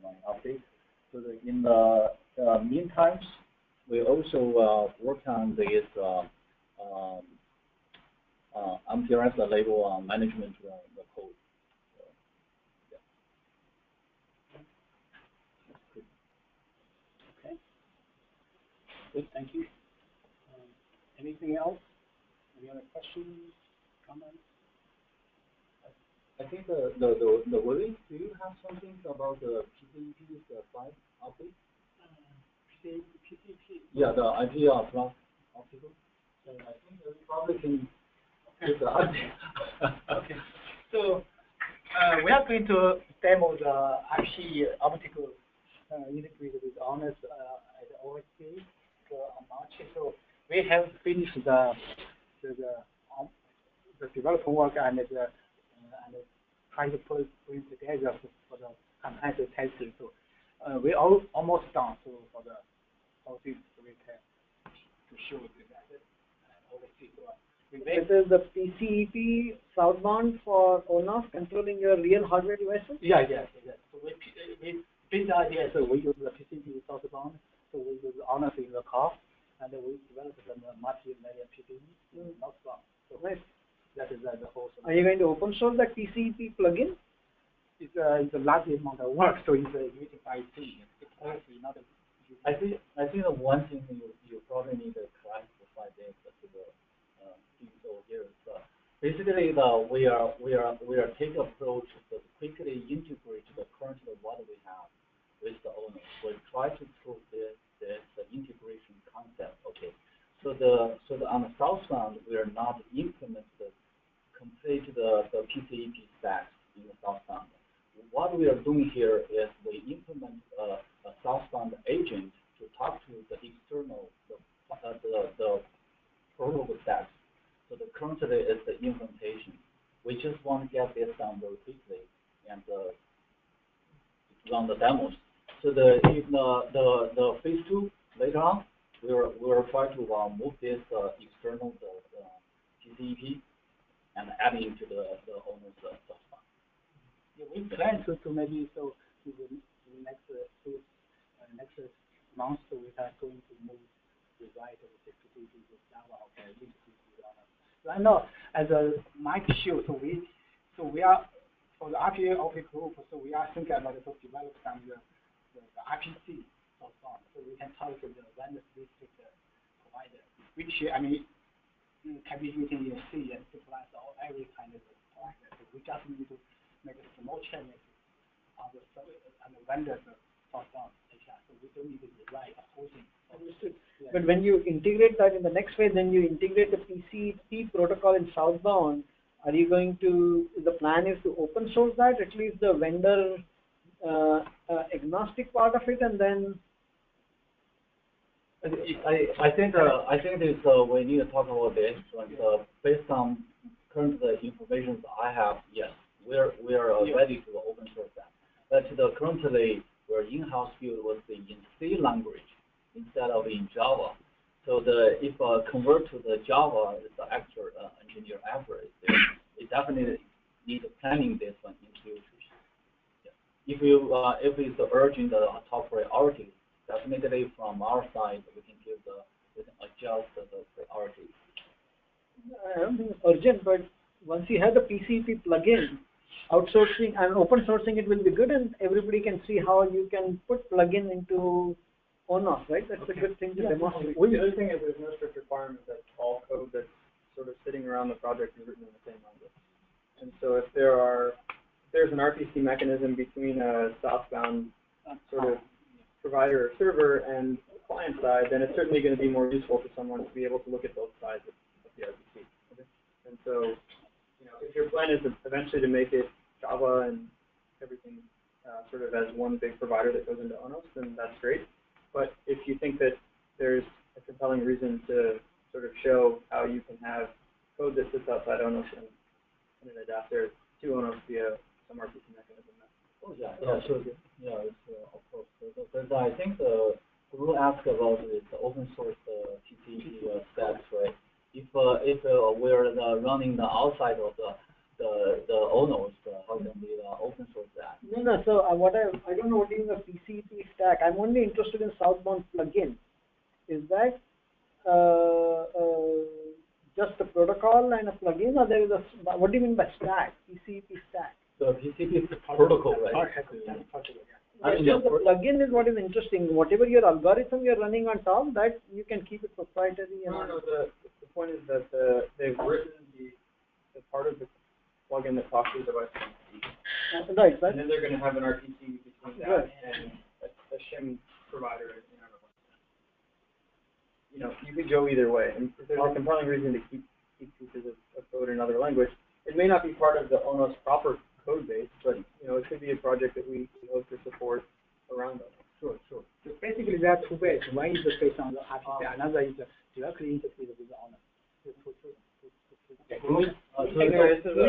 my update. So in the meantime, we also work on this MQRS label management the code. Good, thank you. Anything else? Any other questions, comments? I think the Willie, do you have something about the PCEP's five update? PCEP? Yeah, the IP plus optical. So I think we probably can give the update. Okay. So we are going to demo the IP optical integrated with ONOS at OSC on March. So we have finished the development work and trying to put it together for the comprehensive testing. So we are almost done. So for the whole thing, so we can to show you that OSC. This is the PCEP southbound for ONOS controlling your real hardware devices? Yeah. So we big idea. So we use the PCEP southbound. So we use ONOS in the car, and we develop the multi-layer PCEP southbound. So nice. That is the whole solution. Are you going to open source that PCEP plugin? It's a large amount of work, so it's using IT. It's actually not a. I think the one thing you probably need to clarify this to the people here is basically we are taking approach to quickly integrate the current what we have with the ONOS. We try to prove this integration concept. Okay. So on the southbound we are not implement complete the PCEP stack in the southbound. What we are doing here is we implement a southbound agent to talk to the external the protocol stacks. So currently is the implementation. We just want to get this done very quickly and run the demos. So in the phase 2 later on, we're trying to move this external PCEP and add it into the ONOS southbound. Yeah, we plan to maybe so in the next month, so we are going to move rewrite the PCEP to Java or So I know as a Mike showed, so we are for the RPA optical group, so we are thinking about to develop some the RPC southbound, so we can talk to the vendor specific provider, which I mean can be using in C and C++ or every kind of provider. So we just need to make a small changes on the service and the vendor's southbound API. So we don't need to rewrite the whole thing. Understood. Yeah. But when you integrate that in the next phase, then you integrate the PCEP protocol in southbound. Are you going to? The plan is to open source that, at least the vendor agnostic part of it, and then. I think this we need to talk about this. And, based on current information I have, yes, we are ready to open source that. But currently we're in-house build was in C language instead of in Java. So if convert to the Java, it's the extra engineer effort. It definitely need planning this one in future. Yeah. If it's urgent top priority, definitely from our side we can adjust the priority. I don't think it's urgent, but once you have the PCEP plugin, outsourcing and open sourcing it will be good, and everybody can see how you can put plugin into ONOS, right? That's a good thing to demonstrate. The other thing is there's no strict requirement that all code that's sort of sitting around the project is written in the same language. And so if there's an RPC mechanism between a southbound sort of provider or server and client side, then it's certainly going to be more useful for someone to be able to look at both sides of the RPC. Okay? And so, if your plan is eventually to make it Java and everything sort of as one big provider that goes into ONOS, then that's great. But if you think that there's a compelling reason to sort of show how you can have code that sits outside ONOS and an adapter to ONOS via some RPC mechanism. Oh yeah, sure. Yeah, it's of course. But I think we'll ask about the open source PCEP stacks, right? If we're running the outside of the ONOS, how can we open source that? No. So I don't know what is the PCEP stack. I'm only interested in southbound plugin. Is that just a protocol and a plugin, or there is what do you mean by stack? PCEP stack. The PCEP is the protocol, right? So the plugin is what is interesting. Whatever your algorithm you're running on top, that you can keep it proprietary. And No, the point is that they've written the part of the plugin that talks to the device. Right. And then they're going to have an RPC between that and a shim provider. You could go either way. And if there's a compelling reason to keep pieces of code in another language, it may not be part of the ONOS proper code base, but it could be a project that we hope to support around ONOS. Sure. So basically, there are two ways. One is based on the RPC, another is directly integrated with the ONOS. Okay. Can we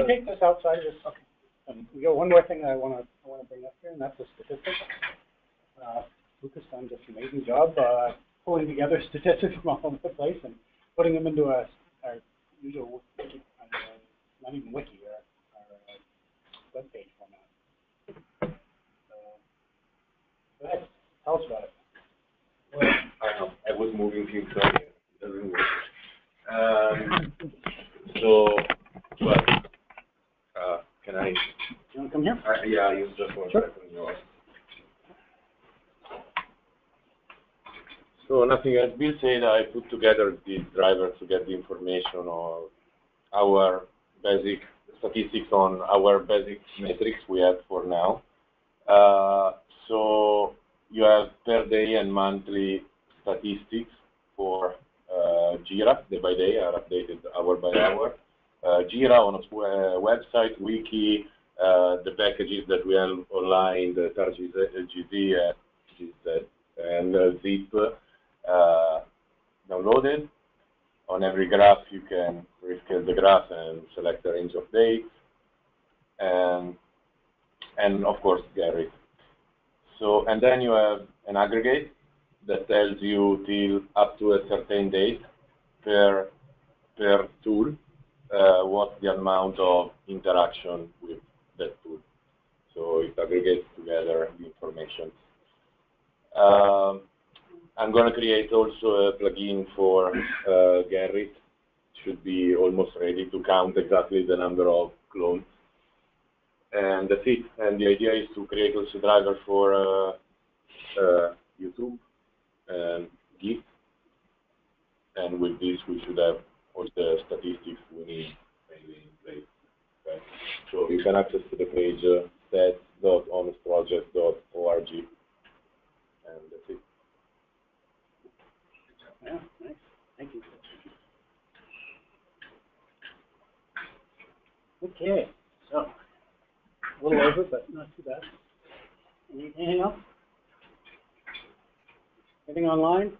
take this outside? Okay. We got one more thing I want to bring up here, and that's the statistics. Lucas done just an amazing job pulling together statistics from all over the place and putting them into our usual wiki, not even wiki, our web page format. Go ahead, tell us about it. Well, I was moving things on here. It doesn't work. Can I? You want to come here? Yeah, I use just one second. So nothing else. Bill said I put together these drivers to get the information on our basic statistics on our basic metrics we have for now. So you have per day and monthly statistics for Jira, day by day, are updated hour by hour. Jira on its website, wiki, the packages that we have online, the TarGZ, and zip downloaded. On every graph, you can rescale the graph and select the range of dates, and of course, Gary. So, and then you have an aggregate that tells you till up to a certain date per tool what's the amount of interaction with that tool. So it aggregates together the information. I'm going to create also a plugin for Gerrit. Should be almost ready to count exactly the number of clones. And that's it. And the idea is to create also a driver for YouTube and Git. And with this, we should have all the statistics we need in place. Okay. So you can access to the page stats.onosproject.org. And that's it. Yeah, nice. Thank you. Okay, so a little over, but not too bad. Anything else? Anything online?